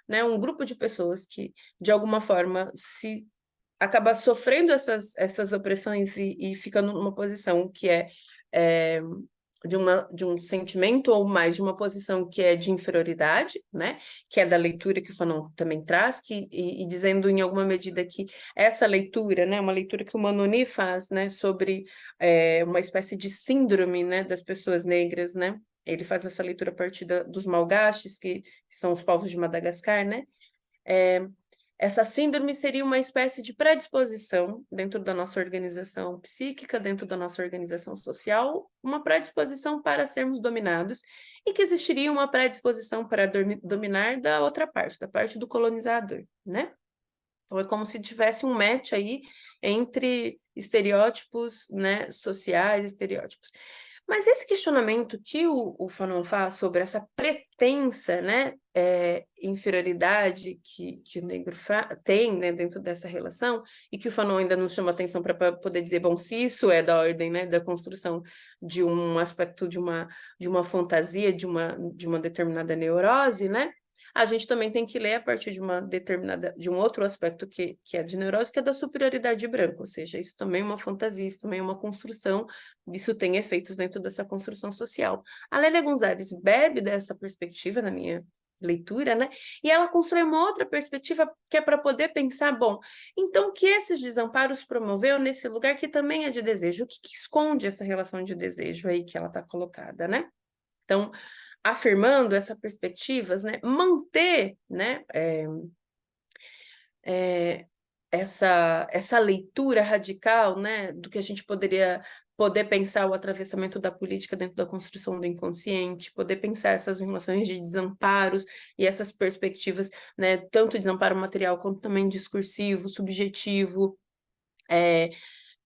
né, um grupo de pessoas que, de alguma forma, se acaba sofrendo essas opressões e fica numa posição que de um sentimento ou mais de uma posição que é de inferioridade, né? Que é da leitura que o Fanon também traz, e dizendo em alguma medida que essa leitura, né, uma leitura que o Manoni faz, né, sobre uma espécie de síndrome, né, das pessoas negras, né? Ele faz essa leitura a partir dos malgaches, que são os povos de Madagascar, né? Essa síndrome seria uma espécie de predisposição dentro da nossa organização psíquica, dentro da nossa organização social, uma predisposição para sermos dominados, e que existiria uma predisposição para dominar da outra parte, da parte do colonizador, né? Então, é como se tivesse um match aí entre estereótipos, né, sociais, estereótipos. Mas esse questionamento que o Fanon faz sobre essa pretensa, né, inferioridade que o negro tem, né, dentro dessa relação, e que o Fanon ainda nos chama atenção para poder dizer, bom, se isso é da ordem, né, da construção de um aspecto de uma fantasia, de uma determinada neurose, né, a gente também tem que ler a partir de um outro aspecto que é de neurose, que é da superioridade branca, ou seja, isso também é uma fantasia, isso também é uma construção, isso tem efeitos dentro dessa construção social. A Lélia Gonzalez bebe dessa perspectiva, na minha leitura, né? E ela constrói uma outra perspectiva que é para poder pensar, bom, então o que esses desamparos promoveu nesse lugar que também é de desejo? O que esconde essa relação de desejo aí que ela está colocada, né? Então, afirmando essa perspectivas, né? Manter, né? Essa leitura radical, né, do que a gente poder pensar o atravessamento da política dentro da construção do inconsciente, poder pensar essas relações de desamparos e essas perspectivas, né, tanto desamparo material quanto também discursivo, subjetivo,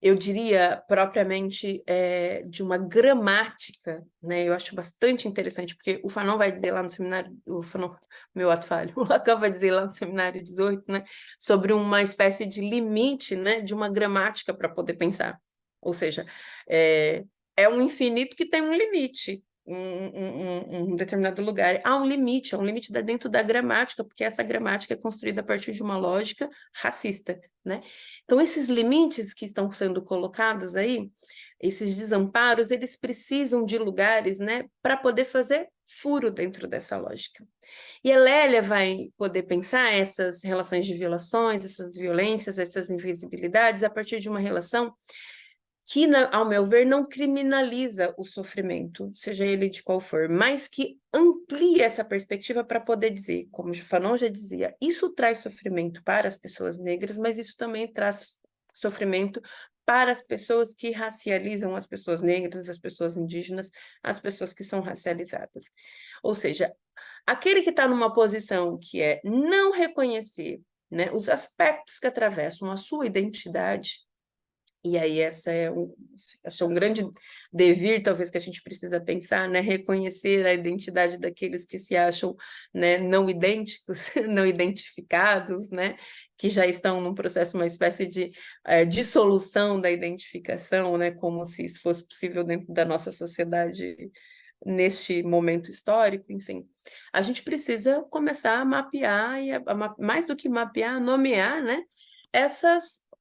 eu diria propriamente de uma gramática, né? Eu acho bastante interessante, porque o Fanon vai dizer lá no seminário, o Lacan vai dizer lá no seminário 18, né? Sobre uma espécie de limite, né? De uma gramática para poder pensar. Ou seja, é um infinito que tem um limite, um determinado lugar. Há um limite dentro da gramática, porque essa gramática é construída a partir de uma lógica racista, né? Então, esses limites que estão sendo colocados aí, esses desamparos, eles precisam de lugares, né, para poder fazer furo dentro dessa lógica. E a Lélia vai poder pensar essas relações de violações, essas violências, essas invisibilidades, a partir de uma relação que, ao meu ver, não criminaliza o sofrimento, seja ele de qual for, mas que amplia essa perspectiva para poder dizer, como o Fanon já dizia, isso traz sofrimento para as pessoas negras, mas isso também traz sofrimento para as pessoas que racializam as pessoas negras, as pessoas indígenas, as pessoas que são racializadas. Ou seja, aquele que está numa posição que é não reconhecer, né, os aspectos que atravessam a sua identidade. E aí acho um grande devir, talvez, que a gente precisa pensar, né? Reconhecer a identidade daqueles que se acham, né, não idênticos, não identificados, né? Que já estão num processo, uma espécie de dissolução da identificação, né? Como se isso fosse possível dentro da nossa sociedade neste momento histórico, enfim. A gente precisa começar a mapear, mais do que mapear, nomear, né?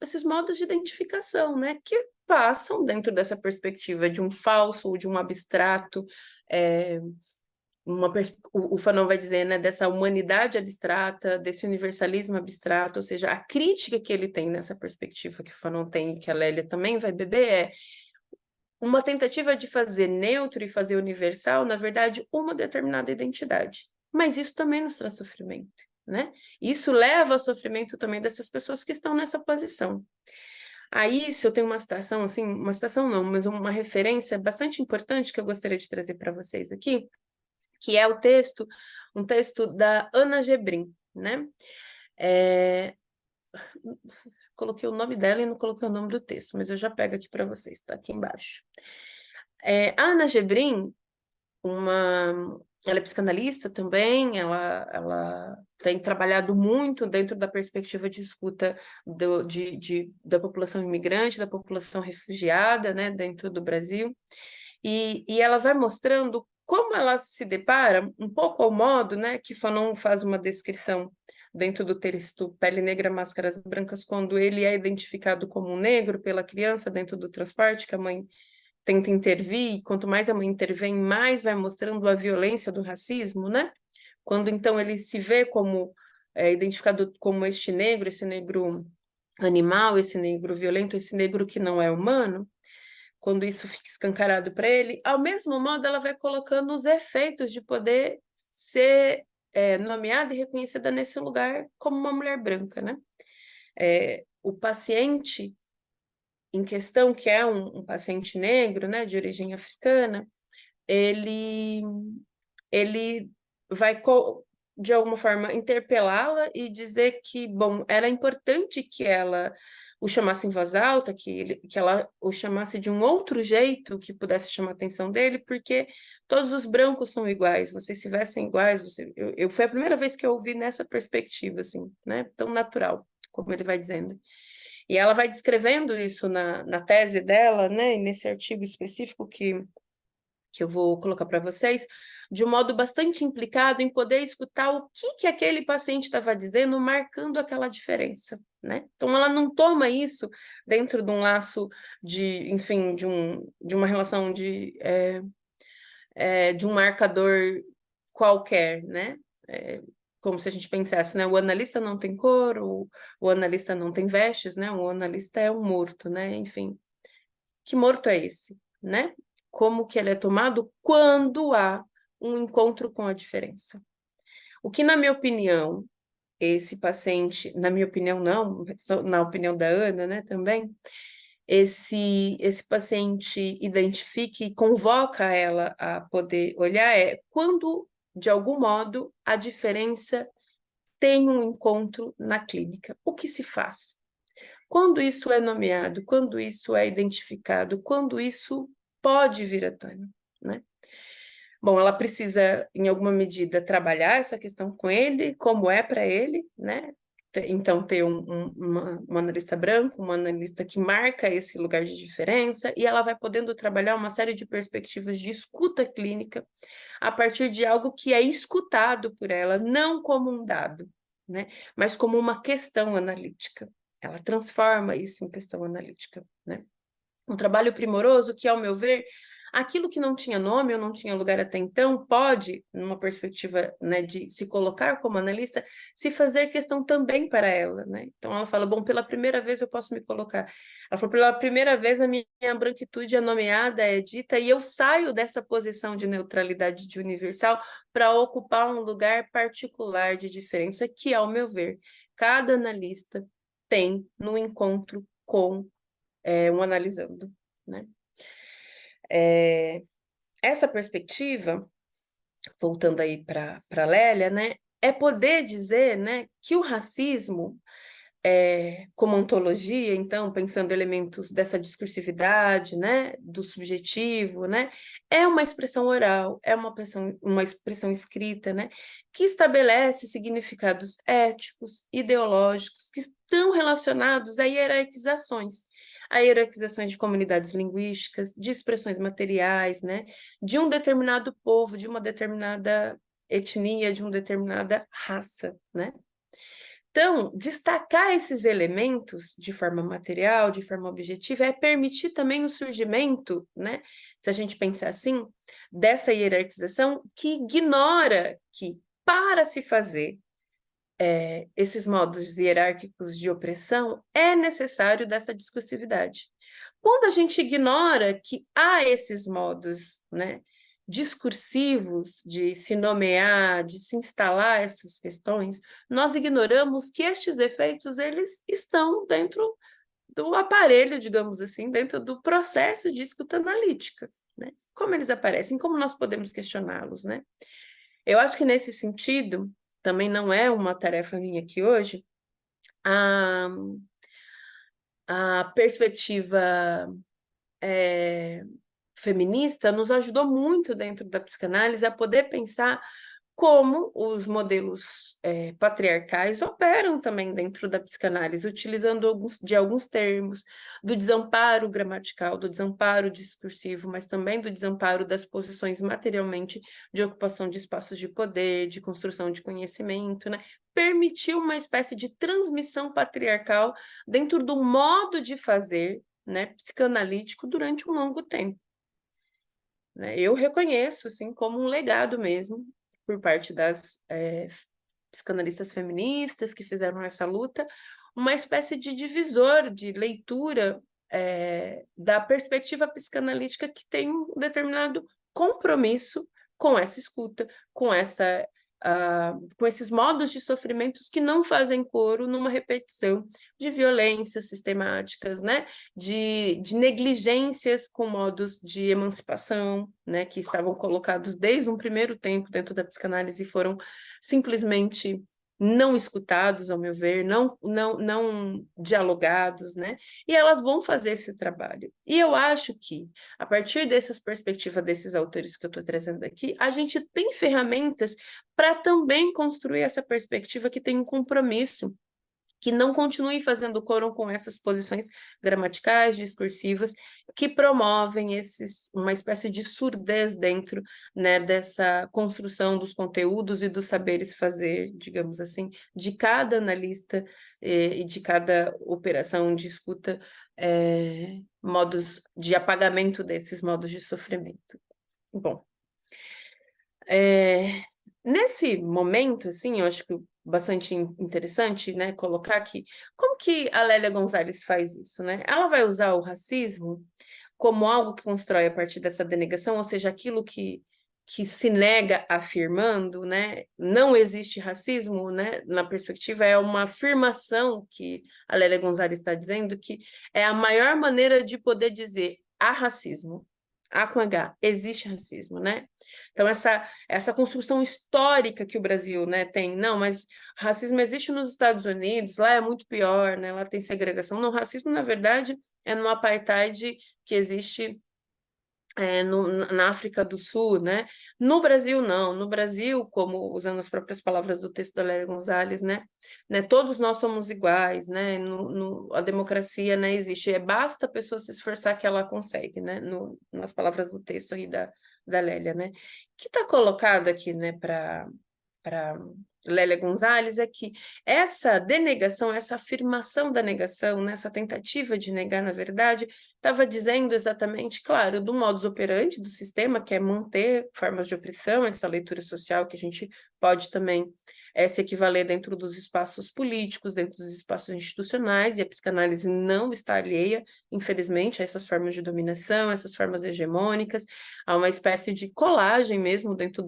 Esses modos de identificação, né, que passam dentro dessa perspectiva de um falso ou de um abstrato, o Fanon vai dizer, né, dessa humanidade abstrata, desse universalismo abstrato, ou seja, a crítica que ele tem nessa perspectiva que o Fanon tem e que a Lélia também vai beber é uma tentativa de fazer neutro e fazer universal, na verdade, uma determinada identidade. Mas isso também nos traz sofrimento, né? Isso leva ao sofrimento também dessas pessoas que estão nessa posição. Aí, se eu tenho uma citação, assim, uma citação não, mas uma referência bastante importante que eu gostaria de trazer para vocês aqui, que é um texto da Ana Gebrim, né? Coloquei o nome dela e não coloquei o nome do texto, mas eu já pego aqui para vocês, tá aqui embaixo. A Ana Gebrim, ela é psicanalista também, ela tem trabalhado muito dentro da perspectiva de escuta da população imigrante, da população refugiada, né, dentro do Brasil, e ela vai mostrando como ela se depara, um pouco ao modo, né, que Fanon faz uma descrição dentro do texto Pele Negra, Máscaras Brancas, quando ele é identificado como um negro pela criança dentro do transporte, que a mãe tenta intervir, e quanto mais a mãe intervém, mais vai mostrando a violência do racismo, né? Quando, então, ele se vê como identificado como esse negro animal, esse negro violento, esse negro que não é humano, quando isso fica escancarado para ele, ao mesmo modo, ela vai colocando os efeitos de poder ser nomeada e reconhecida nesse lugar como uma mulher branca, né? O paciente em questão, que é um paciente negro, né, de origem africana, ele vai, de alguma forma, interpelá-la e dizer que, bom, era importante que ela o chamasse em voz alta, que ela o chamasse de um outro jeito que pudesse chamar a atenção dele, porque todos os brancos são iguais, vocês se vestem iguais, foi a primeira vez que eu ouvi nessa perspectiva, assim, né, tão natural, como ele vai dizendo. E ela vai descrevendo isso na tese dela, né, e nesse artigo específico que que eu vou colocar para vocês, de um modo bastante implicado em poder escutar o que aquele paciente estava dizendo, marcando aquela diferença, né? Então, ela não toma isso dentro de um laço de, enfim, de uma relação de um marcador qualquer, né? Como se a gente pensasse, né? O analista não tem cor, o analista não tem vestes, né? O analista é um morto, né? Enfim, que morto é esse, né? Como que ele é tomado quando há um encontro com a diferença. O que, na minha opinião, esse paciente, na minha opinião não, na opinião da Ana, né, também, esse paciente identifica e convoca ela a poder olhar quando, de algum modo, a diferença tem um encontro na clínica. O que se faz? Quando isso é nomeado, quando isso é identificado, quando isso pode vir à tona, né? Bom, ela precisa, em alguma medida, trabalhar essa questão com ele, como é para ele, né? Então, ter um analista branco, um analista que marca esse lugar de diferença, e ela vai podendo trabalhar uma série de perspectivas de escuta clínica a partir de algo que é escutado por ela, não como um dado, né? Mas como uma questão analítica. Ela transforma isso em questão analítica, né? Um trabalho primoroso que, ao meu ver, aquilo que não tinha nome ou não tinha lugar até então, pode, numa perspectiva, né, de se colocar como analista, se fazer questão também para ela, né? Então ela fala, bom, pela primeira vez eu posso me colocar. Ela falou, pela primeira vez a minha branquitude é nomeada, é dita, e eu saio dessa posição de neutralidade de universal para ocupar um lugar particular de diferença que, ao meu ver, cada analista tem no encontro com um analisando, né? Essa perspectiva, voltando aí para a Lélia, né, é poder dizer, né, que o racismo, como ontologia, então, pensando elementos dessa discursividade, né, do subjetivo, né, é uma expressão oral, é uma expressão escrita, né, que estabelece significados éticos, ideológicos, que estão relacionados a hierarquizações de comunidades linguísticas, de expressões materiais, né, de um determinado povo, de uma determinada etnia, de uma determinada raça, né? Então, destacar esses elementos de forma material, de forma objetiva, é permitir também o surgimento, né, se a gente pensar assim, dessa hierarquização que ignora que, para se fazer esses modos hierárquicos de opressão, é necessário dessa discursividade. Quando a gente ignora que há esses modos, né, discursivos de se nomear, de se instalar essas questões, nós ignoramos que estes efeitos eles estão dentro do aparelho, digamos assim, dentro do processo de escuta analítica, né? Como eles aparecem, como nós podemos questioná-los, né? Eu acho que nesse sentido, também não é uma tarefa minha aqui hoje, a perspectiva feminista nos ajudou muito dentro da psicanálise a poder pensar como os modelos patriarcais operam também dentro da psicanálise, utilizando alguns termos, do desamparo gramatical, do desamparo discursivo, mas também do desamparo das posições materialmente de ocupação de espaços de poder, de construção de conhecimento, né? Permitiu uma espécie de transmissão patriarcal dentro do modo de fazer, né, psicanalítico durante um longo tempo. Eu reconheço, assim, como um legado mesmo, por parte das psicanalistas feministas que fizeram essa luta, uma espécie de divisor de leitura da perspectiva psicanalítica que tem um determinado compromisso com essa escuta, com esses modos de sofrimentos que não fazem coro numa repetição de violências sistemáticas, né? de negligências com modos de emancipação, né? Que estavam colocados desde um primeiro tempo dentro da psicanálise e foram simplesmente não escutados, ao meu ver, não dialogados, né? E elas vão fazer esse trabalho. E eu acho que, a partir dessas perspectivas desses autores que eu estou trazendo aqui, a gente tem ferramentas para também construir essa perspectiva que tem um compromisso que não continue fazendo coro com essas posições gramaticais, discursivas, que promovem uma espécie de surdez dentro, né, dessa construção dos conteúdos e dos saberes fazer, digamos assim, de cada analista e de cada operação de escuta, modos de apagamento desses modos de sofrimento. Bom, nesse momento, assim, eu acho que bastante interessante, né, colocar aqui, como que a Lélia Gonzalez faz isso, né? Ela vai usar o racismo como algo que constrói a partir dessa denegação, ou seja, aquilo que se nega afirmando, né? Não existe racismo, né? Na perspectiva, é uma afirmação que a Lélia Gonzalez está dizendo que é a maior maneira de poder dizer há racismo. A com H, existe racismo, né? Então, essa construção histórica que o Brasil, né, tem, não, mas racismo existe nos Estados Unidos, lá é muito pior, né? Lá tem segregação. Não, racismo, na verdade, é no apartheid que existe na África do Sul, né? No Brasil, não. No Brasil, como usando as próprias palavras do texto da Lélia Gonzalez, né? Todos nós somos iguais, né? A democracia, né, existe. Basta a pessoa se esforçar que ela consegue, né? Nas palavras do texto aí da Lélia, né? Que está colocado aqui, né, para Lélia Gonzalez é que essa denegação, essa afirmação da negação, né, essa tentativa de negar, na verdade, estava dizendo exatamente, claro, do modus operandi do sistema, que é manter formas de opressão, essa leitura social que a gente pode também se equivaler dentro dos espaços políticos, dentro dos espaços institucionais, e a psicanálise não está alheia, infelizmente, a essas formas de dominação, essas formas hegemônicas, há uma espécie de colagem mesmo dentro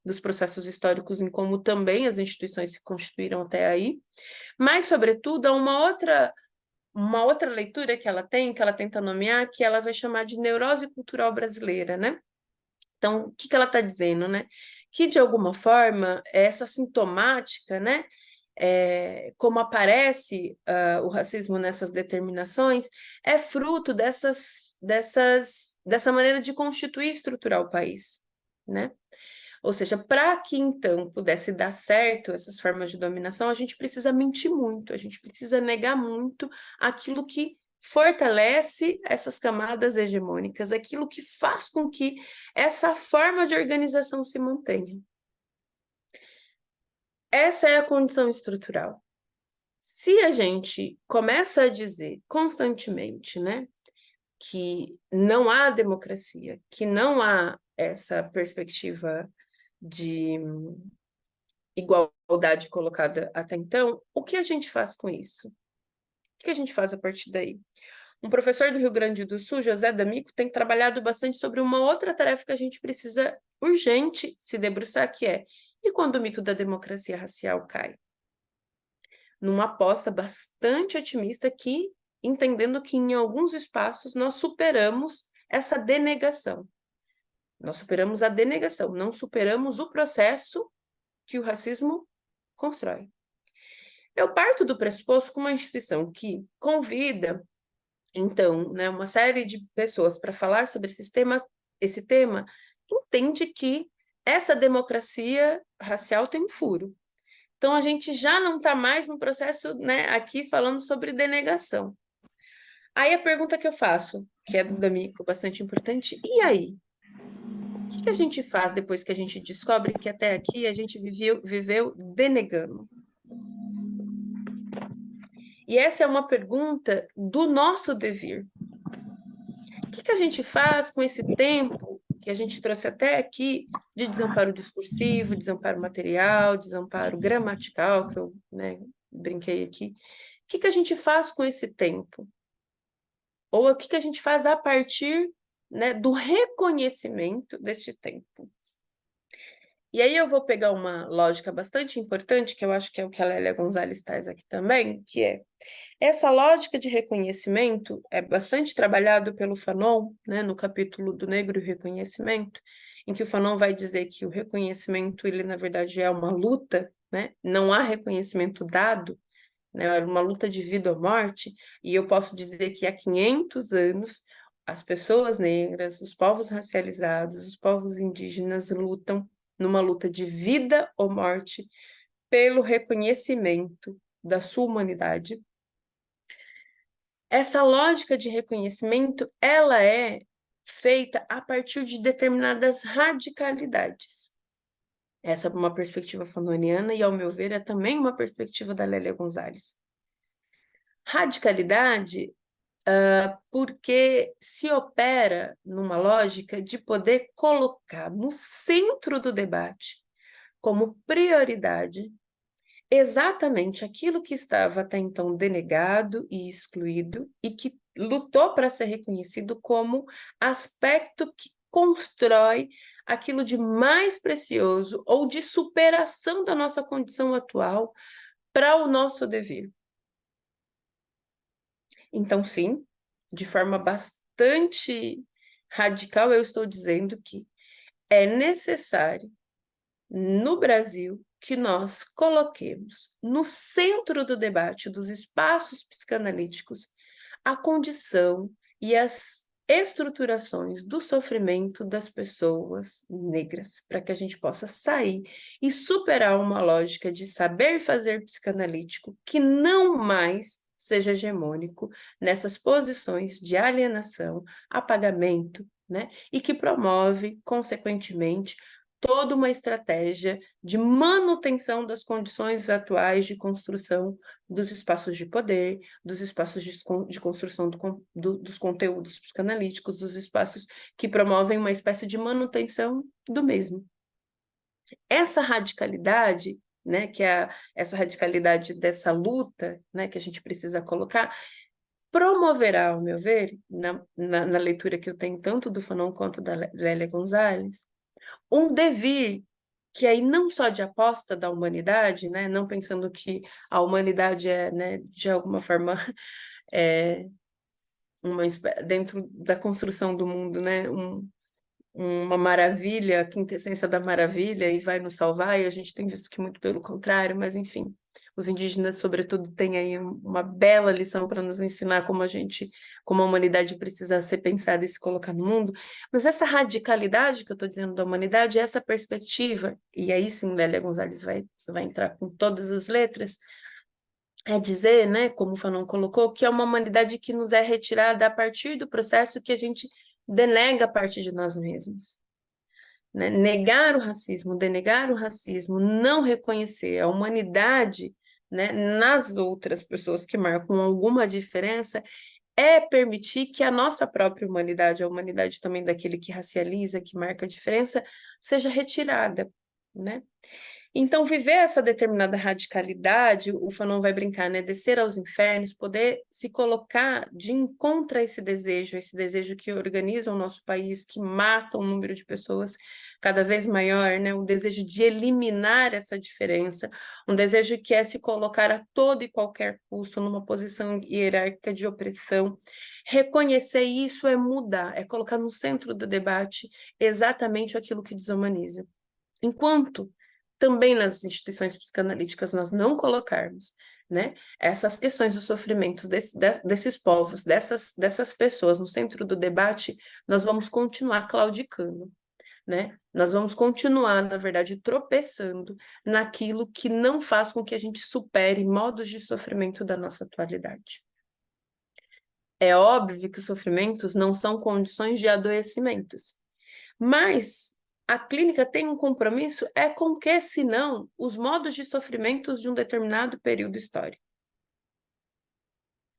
dos processos históricos em como também as instituições se constituíram até aí, mas, sobretudo, há uma outra leitura que ela tenta nomear, que ela vai chamar de neurose cultural brasileira, né? Então, o que ela está dizendo, né? Que, de alguma forma, essa sintomática, né? Como aparece o racismo nessas determinações, é fruto dessa maneira de constituir e estruturar o país, né? Ou seja, para que então pudesse dar certo essas formas de dominação, a gente precisa mentir muito, a gente precisa negar muito aquilo que fortalece essas camadas hegemônicas, aquilo que faz com que essa forma de organização se mantenha. Essa é a condição estrutural. Se a gente começa a dizer constantemente, né, que não há democracia, que não há essa perspectiva de igualdade colocada até então, o que a gente faz com isso? O que a gente faz a partir daí? Um professor do Rio Grande do Sul, José D'Amico, tem trabalhado bastante sobre uma outra tarefa que a gente precisa urgente se debruçar, que é: e quando o mito da democracia racial cai? Numa aposta bastante otimista que, entendendo que em alguns espaços nós superamos essa denegação. Nós superamos a denegação, não superamos o processo que o racismo constrói. Eu parto do pressuposto que uma instituição que convida, então, né, uma série de pessoas para falar sobre esse tema, entende que essa democracia racial tem um furo. Então, a gente já não está mais no processo, né, aqui falando sobre denegação. Aí a pergunta que eu faço, que é do D'Amico, bastante importante: e aí? O que a gente faz depois que a gente descobre que até aqui a gente viveu denegando? E essa é uma pergunta do nosso devir. O que a gente faz com esse tempo que a gente trouxe até aqui de desamparo discursivo, desamparo material, desamparo gramatical, que eu, né, brinquei aqui? O que a gente faz com esse tempo? Ou o que a gente faz a partir, né, do reconhecimento deste tempo? E aí eu vou pegar uma lógica bastante importante, que eu acho que é o que a Lélia Gonzalez traz aqui também, que é essa lógica de reconhecimento é bastante trabalhado pelo Fanon, né, no capítulo do Negro e o Reconhecimento, em que o Fanon vai dizer que o reconhecimento, ele na verdade é uma luta, né, não há reconhecimento dado, né, é uma luta de vida ou morte, e eu posso dizer que há 500 anos as pessoas negras, os povos racializados, os povos indígenas lutam numa luta de vida ou morte pelo reconhecimento da sua humanidade. Essa lógica de reconhecimento, ela é feita a partir de determinadas radicalidades. Essa é uma perspectiva fanoniana e, ao meu ver, é também uma perspectiva da Lélia Gonzalez. Radicalidade, porque se opera numa lógica de poder colocar no centro do debate, como prioridade, exatamente aquilo que estava até então denegado e excluído e que lutou para ser reconhecido como aspecto que constrói aquilo de mais precioso ou de superação da nossa condição atual para o nosso dever. Então, sim, de forma bastante radical, eu estou dizendo que é necessário, no Brasil, que nós coloquemos no centro do debate dos espaços psicanalíticos a condição e as estruturações do sofrimento das pessoas negras, para que a gente possa sair e superar uma lógica de saber fazer psicanalítico que não mais seja hegemônico nessas posições de alienação, apagamento, né? E que promove, consequentemente, toda uma estratégia de manutenção das condições atuais de construção dos espaços de poder, dos espaços de construção dos conteúdos psicanalíticos, dos espaços que promovem uma espécie de manutenção do mesmo. Essa radicalidade, né, que é essa radicalidade dessa luta, né, que a gente precisa colocar, promoverá, ao meu ver, na leitura que eu tenho tanto do Fanon quanto da Lélia Gonzalez, um devir que aí não só de aposta da humanidade, né, não pensando que a humanidade é, né, de alguma forma, dentro da construção do mundo, né, uma maravilha, a quintessência da maravilha, e vai nos salvar, e a gente tem visto que muito pelo contrário, mas enfim, os indígenas, sobretudo, têm aí uma bela lição para nos ensinar como a humanidade precisa ser pensada e se colocar no mundo, mas essa radicalidade que eu estou dizendo da humanidade, essa perspectiva, e aí sim Lélia Gonzalez vai entrar com todas as letras, é dizer, né, como o Fanon colocou, que é uma humanidade que nos é retirada a partir do processo que a gente denega a parte de nós mesmos. Né? Negar o racismo, denegar o racismo, não reconhecer a humanidade, né, nas outras pessoas que marcam alguma diferença, é permitir que a nossa própria humanidade, a humanidade também daquele que racializa, que marca a diferença, seja retirada, né? Então, viver essa determinada radicalidade, o Fanon vai brincar, né? Descer aos infernos, poder se colocar de encontro a esse desejo que organiza o nosso país, que mata um número de pessoas cada vez maior, né? O desejo de eliminar essa diferença, um desejo que é se colocar a todo e qualquer custo numa posição hierárquica de opressão. Reconhecer isso é mudar, é colocar no centro do debate exatamente aquilo que desumaniza. Enquanto também nas instituições psicanalíticas nós não colocarmos, né, essas questões dos sofrimentos desses povos, dessas pessoas no centro do debate, nós vamos continuar claudicando, né? Nós vamos continuar, na verdade, tropeçando naquilo que não faz com que a gente supere modos de sofrimento da nossa atualidade. É óbvio que os sofrimentos não são condições de adoecimentos, mas a clínica tem um compromisso com que, senão, os modos de sofrimentos de um determinado período histórico.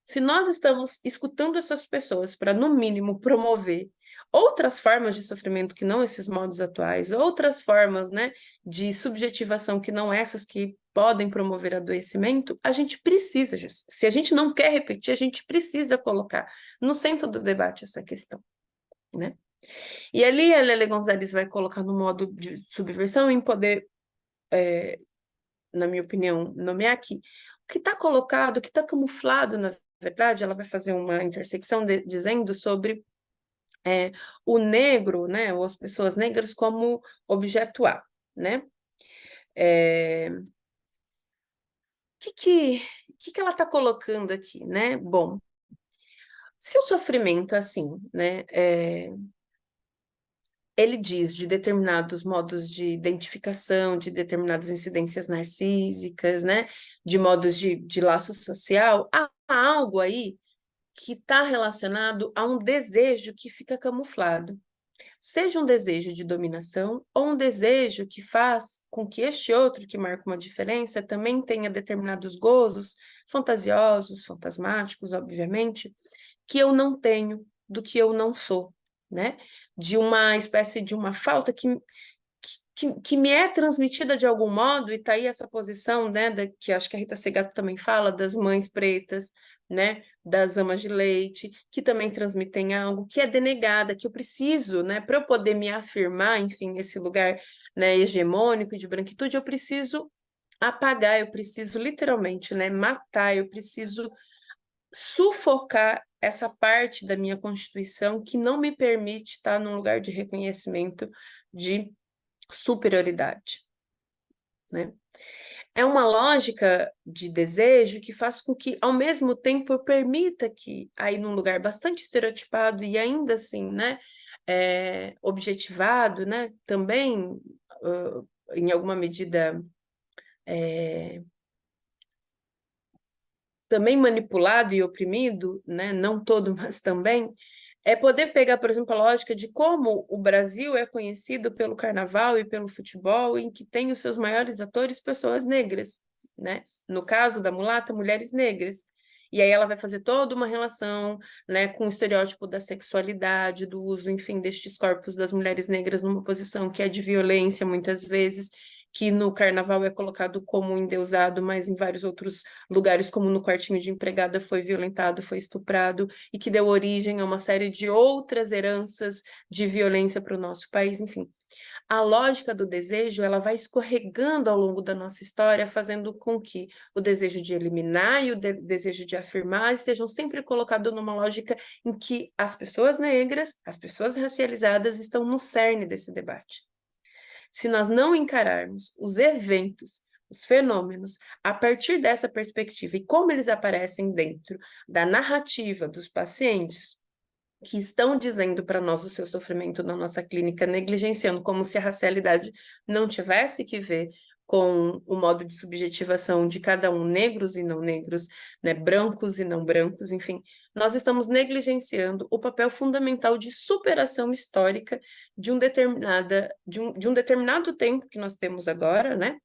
Se nós estamos escutando essas pessoas para, no mínimo, promover outras formas de sofrimento que não esses modos atuais, outras formas, né, de subjetivação que não essas que podem promover adoecimento, a gente precisa, se a gente não quer repetir, a gente precisa colocar no centro do debate essa questão, né? E ali a Lélia Gonzalez vai colocar no modo de subversão em poder, na minha opinião, nomear aqui o que está colocado, o que está camuflado, na verdade, ela vai fazer uma intersecção dizendo sobre o negro, né, ou as pessoas negras como objeto A, né? O que ela está colocando aqui, né? Bom, se o sofrimento, assim, né, ele diz de determinados modos de identificação, de determinadas incidências narcísicas, né? De modos de laço social, há algo aí que está relacionado a um desejo que fica camuflado. Seja um desejo de dominação ou um desejo que faz com que este outro, que marca uma diferença, também tenha determinados gozos fantasiosos, fantasmáticos, obviamente, que eu não tenho, do que eu não sou, né? De uma espécie de uma falta que me é transmitida de algum modo, e está aí essa posição, né, que acho que a Rita Segato também fala, das mães pretas, né, das amas de leite, que também transmitem algo, que é denegada, que eu preciso, né, para eu poder me afirmar, enfim, nesse lugar, né, hegemônico de branquitude, eu preciso apagar, eu preciso literalmente, né, matar, eu preciso sufocar essa parte da minha Constituição que não me permite estar num lugar de reconhecimento de superioridade, né? É uma lógica de desejo que faz com que, ao mesmo tempo, eu permita que, aí num lugar bastante estereotipado e ainda assim, né, objetivado, né, também, em alguma medida, também manipulado e oprimido, né, não todo, mas também, é poder pegar, por exemplo, a lógica de como o Brasil é conhecido pelo carnaval e pelo futebol, em que tem os seus maiores atores pessoas negras, né? No caso da mulata, mulheres negras. E aí ela vai fazer toda uma relação, né, com o estereótipo da sexualidade, do uso, enfim, destes corpos das mulheres negras numa posição que é de violência, muitas vezes, que no carnaval é colocado como endeusado, mas em vários outros lugares, como no quartinho de empregada, foi violentado, foi estuprado, e que deu origem a uma série de outras heranças de violência para o nosso país, enfim. A lógica do desejo, ela vai escorregando ao longo da nossa história, fazendo com que o desejo de eliminar e o desejo de afirmar estejam sempre colocados numa lógica em que as pessoas negras, as pessoas racializadas estão no cerne desse debate. Se nós não encararmos os eventos, os fenômenos, a partir dessa perspectiva e como eles aparecem dentro da narrativa dos pacientes que estão dizendo para nós o seu sofrimento na nossa clínica, negligenciando como se a racialidade não tivesse que ver com o modo de subjetivação de cada um, negros e não negros, né, brancos e não brancos, enfim, nós estamos negligenciando o papel fundamental de superação histórica de um determinado tempo que nós temos agora, né?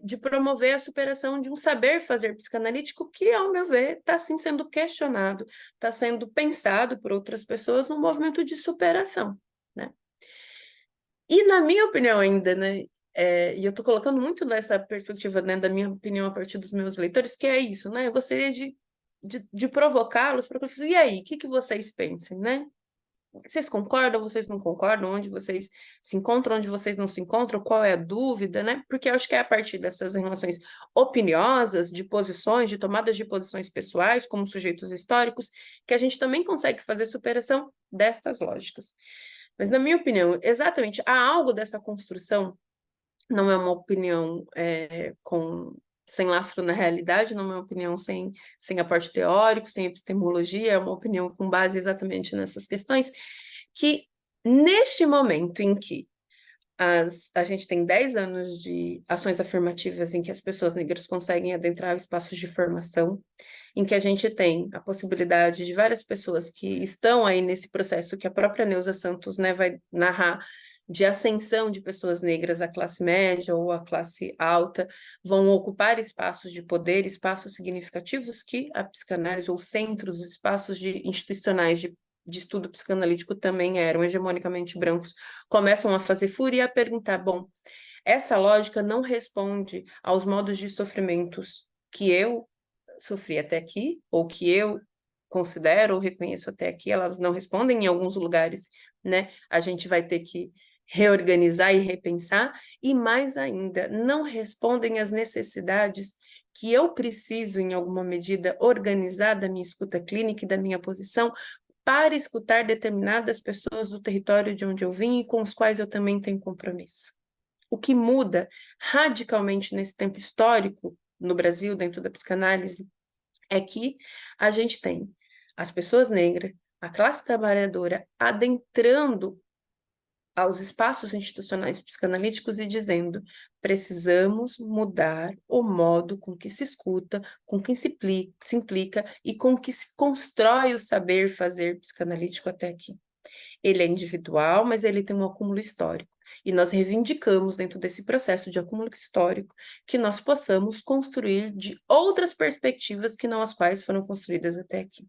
De promover a superação de um saber fazer psicanalítico que, ao meu ver, está sim sendo questionado, está sendo pensado por outras pessoas num movimento de superação, né? E na minha opinião ainda, né, e eu estou colocando muito nessa perspectiva, né, da minha opinião a partir dos meus leitores, que é isso, né? Eu gostaria de provocá-los para que e aí, o que vocês pensem, né? Vocês concordam, vocês não concordam? Onde vocês se encontram, onde vocês não se encontram? Qual é a dúvida, né? Porque eu acho que é a partir dessas relações opiniosas, de posições, de tomadas de posições pessoais, como sujeitos históricos, que a gente também consegue fazer superação destas lógicas. Mas, na minha opinião, exatamente, há algo dessa construção, não é uma opinião sem lastro na realidade, não é uma opinião sem aporte teórico, sem epistemologia, é uma opinião com base exatamente nessas questões, que neste momento em que a gente tem 10 anos de ações afirmativas em que as pessoas negras conseguem adentrar espaços de formação, em que a gente tem a possibilidade de várias pessoas que estão aí nesse processo que a própria Neuza Santos, né, vai narrar, de ascensão de pessoas negras à classe média ou à classe alta, vão ocupar espaços de poder, espaços significativos que a psicanálise ou centros, espaços institucionais de estudo psicanalítico também eram hegemonicamente brancos, começam a fazer fúria e a perguntar, bom, essa lógica não responde aos modos de sofrimentos que eu sofri até aqui, ou que eu considero ou reconheço até aqui, elas não respondem em alguns lugares, né? A gente vai ter que reorganizar e repensar, e mais ainda, não respondem às necessidades que eu preciso, em alguma medida, organizar da minha escuta clínica e da minha posição para escutar determinadas pessoas do território de onde eu vim e com os quais eu também tenho compromisso. O que muda radicalmente nesse tempo histórico no Brasil, dentro da psicanálise, é que a gente tem as pessoas negras, a classe trabalhadora adentrando aos espaços institucionais psicanalíticos e dizendo: precisamos mudar o modo com que se escuta, com que se implica e com que se constrói o saber fazer psicanalítico até aqui. Ele é individual, mas ele tem um acúmulo histórico. E nós reivindicamos, dentro desse processo de acúmulo histórico, que nós possamos construir de outras perspectivas que não as quais foram construídas até aqui.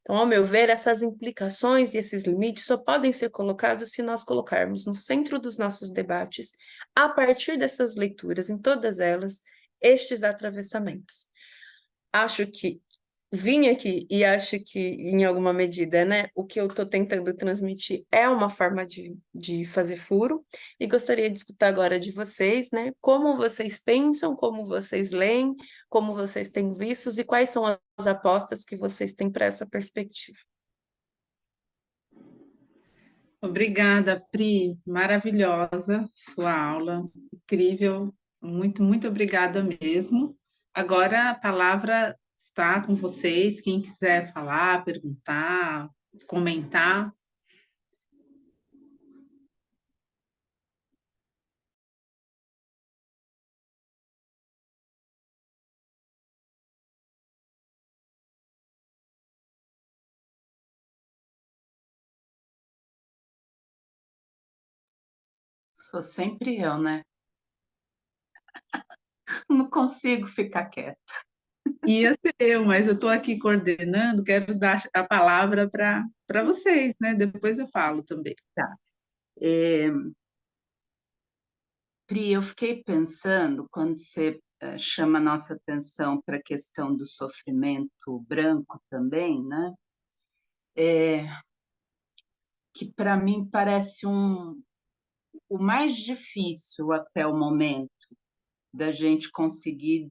Então, ao meu ver, essas implicações e esses limites só podem ser colocados se nós colocarmos no centro dos nossos debates, a partir dessas leituras, em todas elas, estes atravessamentos. Acho que vim aqui e acho que, em alguma medida, né, o que eu estou tentando transmitir é uma forma de fazer furo, e gostaria de escutar agora de vocês, né, como vocês pensam, como vocês leem, como vocês têm vistos e quais são as apostas que vocês têm para essa perspectiva. Obrigada, Pri, maravilhosa sua aula, incrível, muito, muito obrigada mesmo. Agora a palavra está com vocês, quem quiser falar, perguntar, comentar. Sou sempre eu, né? Não consigo ficar quieta. Ia ser eu, mas eu estou aqui coordenando, quero dar a palavra para vocês, né? Depois eu falo também. Tá. Pri, eu fiquei pensando, quando você chama a nossa atenção para a questão do sofrimento branco também, né? Que para mim parece o mais difícil até o momento da gente conseguir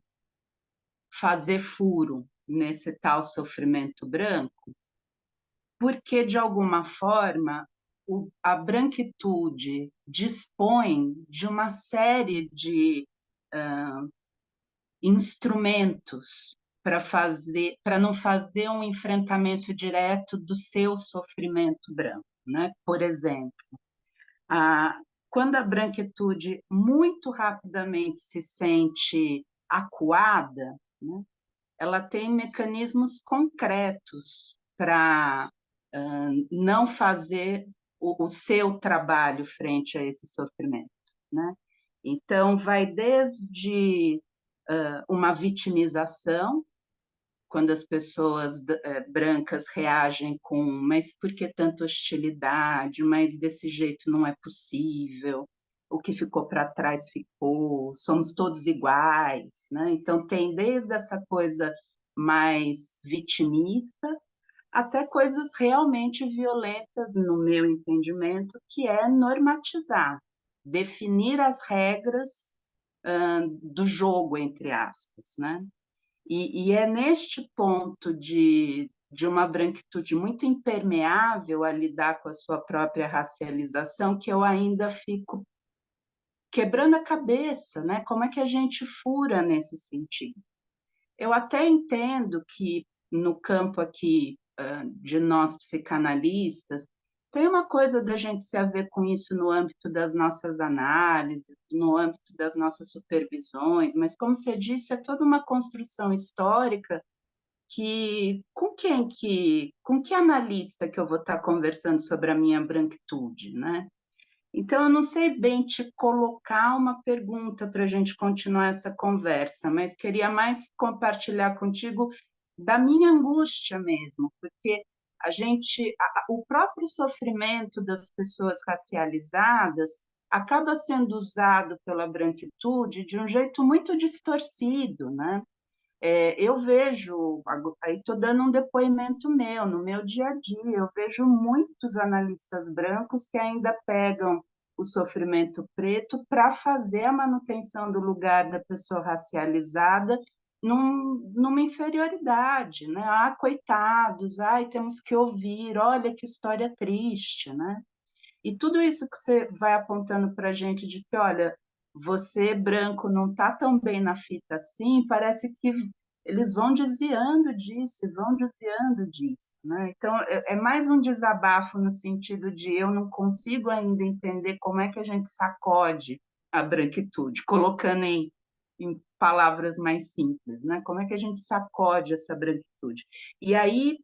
fazer furo nesse tal sofrimento branco, porque, de alguma forma, a branquitude dispõe de uma série de instrumentos para não fazer um enfrentamento direto do seu sofrimento branco, né? Por exemplo, quando a branquitude muito rapidamente se sente acuada, né, ela tem mecanismos concretos para não fazer o seu trabalho frente a esse sofrimento, né? Então, vai desde uma vitimização, quando as pessoas brancas reagem com mas por que tanta hostilidade, mas desse jeito não é possível, o que ficou para trás ficou, somos todos iguais, né? Então tem desde essa coisa mais vitimista até coisas realmente violentas, no meu entendimento, que é normatizar, definir as regras do jogo, entre aspas, né? E é neste ponto de uma branquitude muito impermeável a lidar com a sua própria racialização que eu ainda fico quebrando a cabeça, né? Como é que a gente fura nesse sentido? Eu até entendo que no campo aqui de nós psicanalistas, tem uma coisa da gente se haver com isso no âmbito das nossas análises, no âmbito das nossas supervisões, mas, como você disse, é toda uma construção histórica que com que analista que eu vou estar conversando sobre a minha branquitude, né? Então, eu não sei bem te colocar uma pergunta para a gente continuar essa conversa, mas queria mais compartilhar contigo da minha angústia mesmo, porque o próprio sofrimento das pessoas racializadas acaba sendo usado pela branquitude de um jeito muito distorcido, né? Eu vejo, aí estou dando um depoimento meu, no meu dia a dia, eu vejo muitos analistas brancos que ainda pegam o sofrimento preto para fazer a manutenção do lugar da pessoa racializada numa inferioridade, né? Ah, coitados, ai, temos que ouvir, olha que história triste, né? E tudo isso que você vai apontando para a gente de que, olha, você branco não está tão bem na fita assim, parece que eles vão desviando disso, vão desviando disso, né? Então, é mais um desabafo no sentido de eu não consigo ainda entender como é que a gente sacode a branquitude, colocando em palavras mais simples, né? Como é que a gente sacode essa branquitude? E aí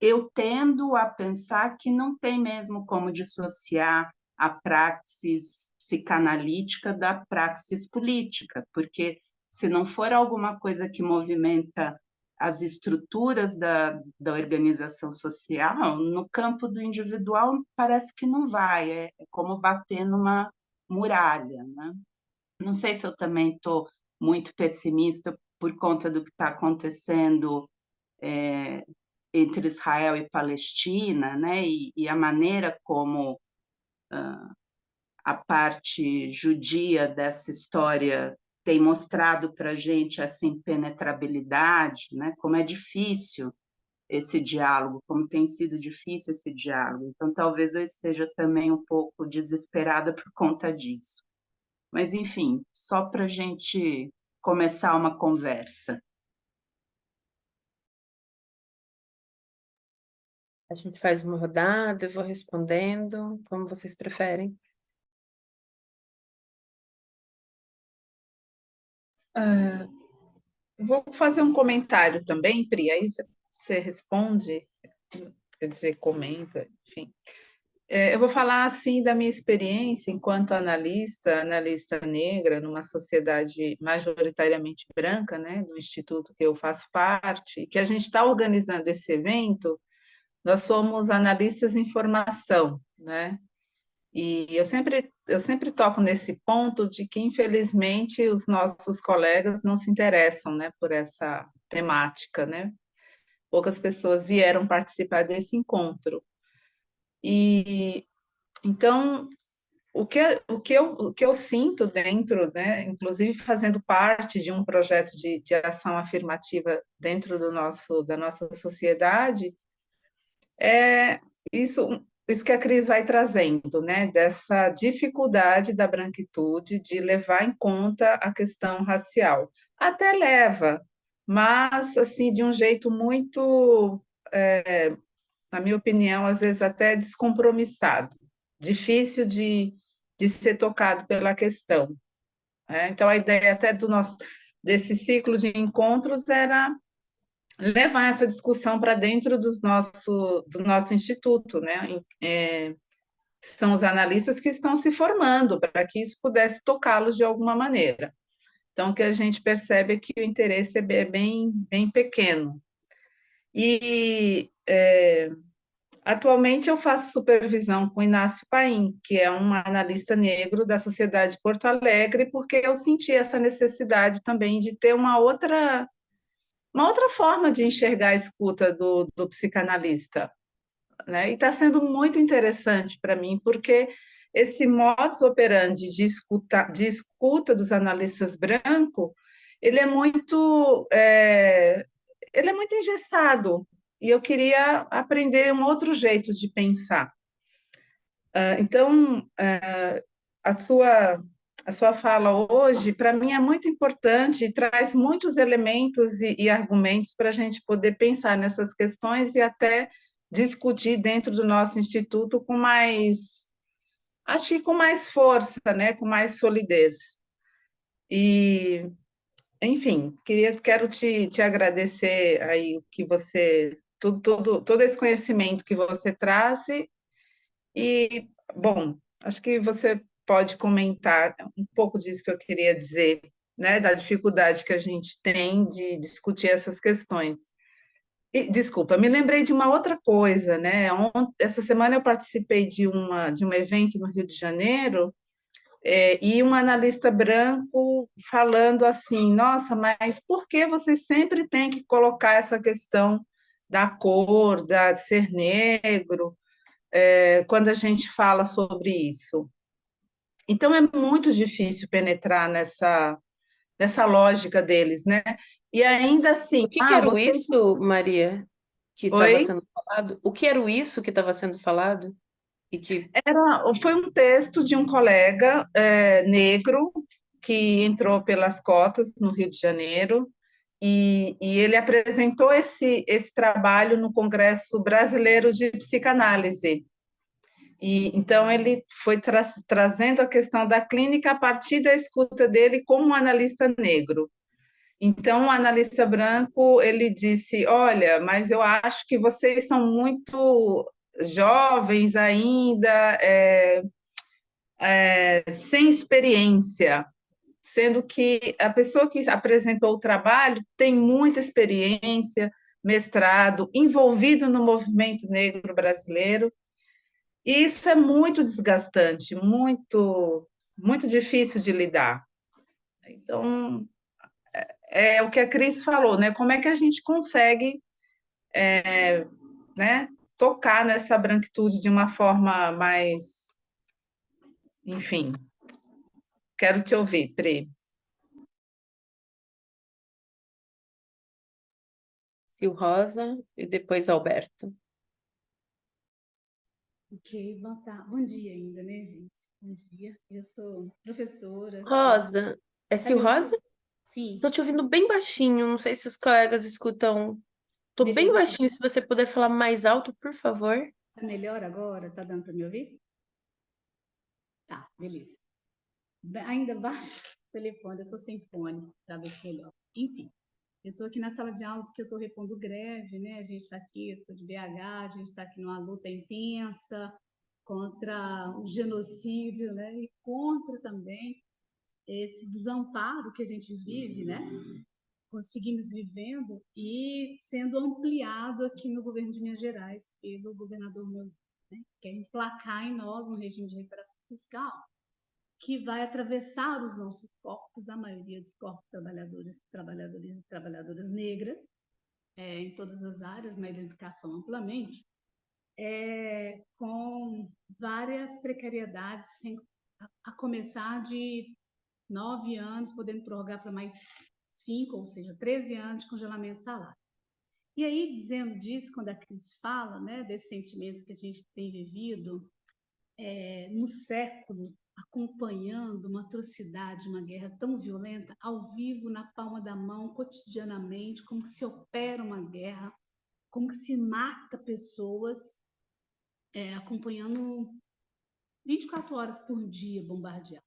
eu tendo a pensar que não tem mesmo como dissociar a praxis psicanalítica da praxis política, porque se não for alguma coisa que movimenta as estruturas da organização social, no campo do individual parece que não vai, é como bater numa muralha, né? Não sei se eu também estou muito pessimista por conta do que está acontecendo entre Israel e Palestina, né? E a maneira como a parte judia dessa história tem mostrado para a gente essa impenetrabilidade, né? Como é difícil esse diálogo, como tem sido difícil esse diálogo. Então, talvez eu esteja também um pouco desesperada por conta disso. Mas, enfim, só para a gente começar uma conversa. A gente faz uma rodada, eu vou respondendo, como vocês preferem. Vou fazer um comentário também, Pri, aí você responde, quer dizer, comenta, enfim. Eu vou falar, assim, da minha experiência enquanto analista negra, numa sociedade majoritariamente branca, né, do instituto que eu faço parte, que a gente está organizando esse evento. Nós somos analistas em formação, né? E eu sempre toco nesse ponto de que, infelizmente, os nossos colegas não se interessam, né, por essa temática, né? Poucas pessoas vieram participar desse encontro. E então, o que eu sinto dentro, né, inclusive fazendo parte de um projeto de ação afirmativa dentro da nossa sociedade, é isso que a Cris vai trazendo, né, dessa dificuldade da branquitude de levar em conta a questão racial. Até leva, mas, assim, de um jeito muito, na minha opinião, às vezes até descompromissado, difícil de ser tocado pela questão, né? Então, a ideia até desse ciclo de encontros era levar essa discussão para dentro do nosso instituto, né? São os analistas que estão se formando para que isso pudesse tocá-los de alguma maneira. Então, o que a gente percebe é que o interesse é bem pequeno. E atualmente eu faço supervisão com o Inácio Paim, que é um analista negro da Sociedade de Porto Alegre, porque eu senti essa necessidade também de ter uma outra forma de enxergar a escuta do psicanalista, né? E está sendo muito interessante para mim, porque esse modus operandi de escuta dos analistas brancos, ele é muito engessado, e eu queria aprender um outro jeito de pensar. Então, a sua fala hoje, para mim, é muito importante e traz muitos elementos e argumentos para a gente poder pensar nessas questões e até discutir dentro do nosso instituto acho que com mais força, né, com mais solidez. E, enfim, quero te agradecer aí o que você, todo esse conhecimento que você traz. E, bom, acho que você pode comentar um pouco disso que eu queria dizer, né, da dificuldade que a gente tem de discutir essas questões. E, desculpa, me lembrei de uma outra coisa, né? Essa semana eu participei de um evento no Rio de Janeiro, e um analista branco falando assim: nossa, mas por que você sempre tem que colocar essa questão da cor, de ser negro, quando a gente fala sobre isso? Então, é muito difícil penetrar nessa lógica deles, né? E ainda assim, O que que era o vocês. isso, Maria, que estava Oi? sendo falado? O que era o isso que estava sendo falado? E que Foi um texto de um colega negro que entrou pelas cotas no Rio de Janeiro, e ele apresentou esse trabalho no Congresso Brasileiro de Psicanálise. E então ele foi trazendo a questão da clínica a partir da escuta dele como um analista negro. Então, o analista branco, ele disse, olha, mas eu acho que vocês são muito jovens ainda, sem experiência, sendo que a pessoa que apresentou o trabalho tem muita experiência, mestrado, envolvido no movimento negro brasileiro, e isso é muito desgastante, muito difícil de lidar. Então, é o que a Cris falou, né? Como é que a gente consegue, né, tocar nessa branquitude de uma forma mais, enfim. Quero te ouvir, Pri. Sil Rosa e depois Alberto. Ok, bom dia ainda, né, gente? Bom dia. Eu sou professora. Rosa, é Tá Sil me ouvindo? Rosa? Sim, Tô te ouvindo bem baixinho, não sei se os colegas escutam. Tô bem melhorou. baixinho, se você puder falar mais alto, por favor. Tá melhor agora? Tá dando para me ouvir? Tá, beleza. Ainda baixo o telefone, eu tô sem fone, para ver se melhor. Enfim, eu estou aqui na sala de aula porque eu estou repondo greve, né? A gente está aqui, eu sou de BH, a gente está aqui numa luta intensa contra o genocídio, né? E contra também esse desamparo que a gente vive, né? Conseguimos vivendo e sendo ampliado aqui no governo de Minas Gerais pelo governador Moisés, né? Que é emplacar em nós um regime de recuperação fiscal que vai atravessar os nossos corpos, a maioria dos corpos trabalhadores e trabalhadoras negras, em todas as áreas, mas da educação amplamente, com várias precariedades, a começar de 9 anos, podendo prorrogar para mais 5, ou seja, 13 anos de congelamento de salário. E aí, dizendo disso, quando a Cris fala, né, desse sentimento que a gente tem vivido no século, acompanhando uma atrocidade, uma guerra tão violenta, ao vivo, na palma da mão, cotidianamente, como que se opera uma guerra, como que se mata pessoas, acompanhando 24 horas por dia bombardeado.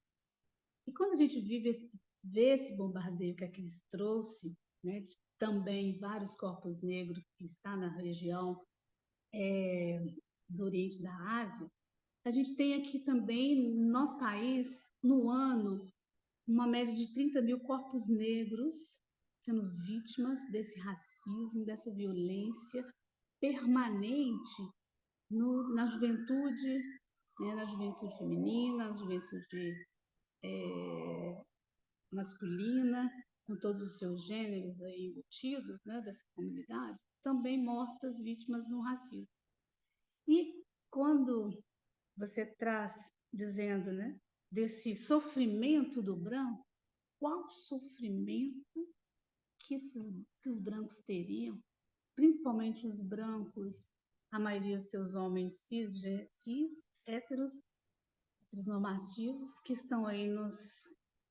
E quando a gente vê esse bombardeio que a Cris trouxe, né, também vários corpos negros que está na região do Oriente da Ásia, a gente tem aqui também, no nosso país, no ano, uma média de 30 mil corpos negros sendo vítimas desse racismo, dessa violência permanente na juventude, né, na juventude feminina, na juventude masculina, com todos os seus gêneros aí embutidos, né, dessa comunidade, também mortas vítimas do racismo. E quando você traz, dizendo, né, desse sofrimento do branco, qual sofrimento que os brancos teriam, principalmente os brancos, a maioria dos seus homens cis, héteros, heteronormativos, que estão aí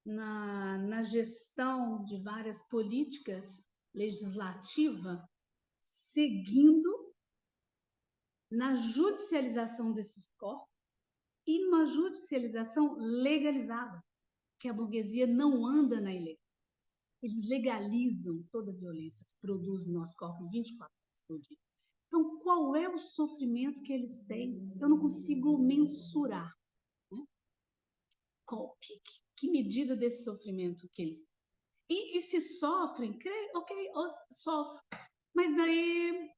na gestão de várias políticas legislativas, seguindo na judicialização desses corpos e numa judicialização legalizada, que a burguesia não anda na ilegal. Eles legalizam toda a violência que produz nos nossos corpos 24 horas por dia. Então, qual é o sofrimento que eles têm? Eu não consigo mensurar. Né? Que medida desse sofrimento que eles têm? E se sofrem, ok, sofrem. Mas daí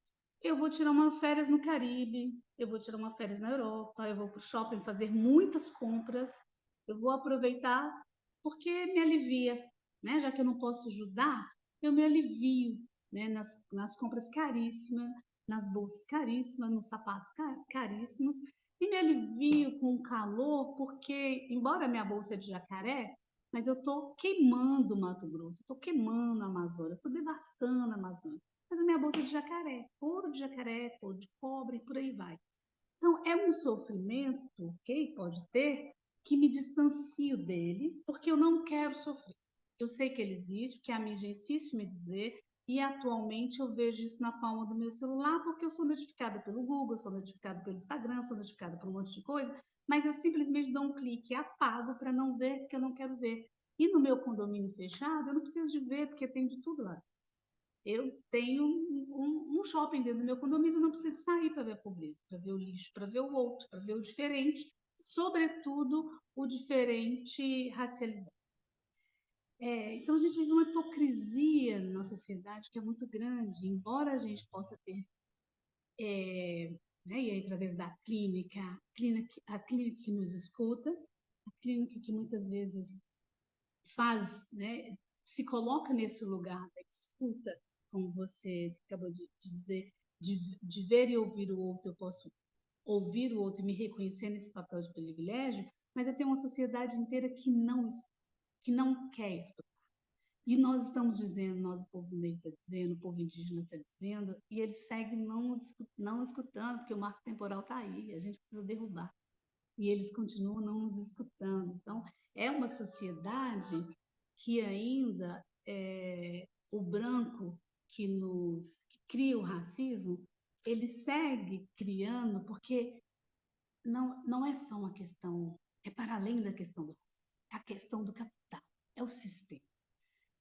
eu vou tirar uma férias no Caribe, eu vou tirar uma férias na Europa, eu vou para o shopping fazer muitas compras, eu vou aproveitar porque me alivia, né? Já que eu não posso ajudar, eu me alivio, né? Nas compras caríssimas, nas bolsas caríssimas, nos sapatos caríssimos, e me alivio com o calor, porque, embora a minha bolsa é de jacaré, mas eu estou queimando o Mato Grosso, estou queimando a Amazônia, estou devastando a Amazônia. Mas a minha bolsa é de jacaré, couro de jacaré, couro de cobre, por aí vai. Então, é um sofrimento, ok? Pode ter, que me distancio dele, porque eu não quero sofrer. Eu sei que ele existe, porque a mídia insiste em me dizer, e atualmente eu vejo isso na palma do meu celular, porque eu sou notificada pelo Google, sou notificada pelo Instagram, sou notificada por um monte de coisa, mas eu simplesmente dou um clique e apago para não ver, porque eu não quero ver. E no meu condomínio fechado, eu não preciso de ver, porque tem de tudo lá. Eu tenho um shopping dentro do meu condomínio, não preciso sair para ver a pobreza, para ver o lixo, para ver o outro, para ver o diferente, sobretudo o diferente racializado. Então, a gente vive uma hipocrisia na sociedade que é muito grande, embora a gente possa ter, né, e aí, através da clínica, a clínica que nos escuta, a clínica que muitas vezes faz, né, se coloca nesse lugar da escuta, como você acabou de dizer, de ver e ouvir o outro, eu posso ouvir o outro e me reconhecer nesse papel de privilégio, mas eu tenho uma sociedade inteira que não quer escutar. E nós estamos dizendo, nós, o povo negro está dizendo, o povo indígena está dizendo, e eles seguem não escutando, porque o marco temporal está aí, a gente precisa derrubar. E eles continuam não nos escutando. Então, é uma sociedade que ainda o branco que cria o racismo, ele segue criando, porque não é só uma questão, é para além da questão do racismo, é a questão do capital, é o sistema.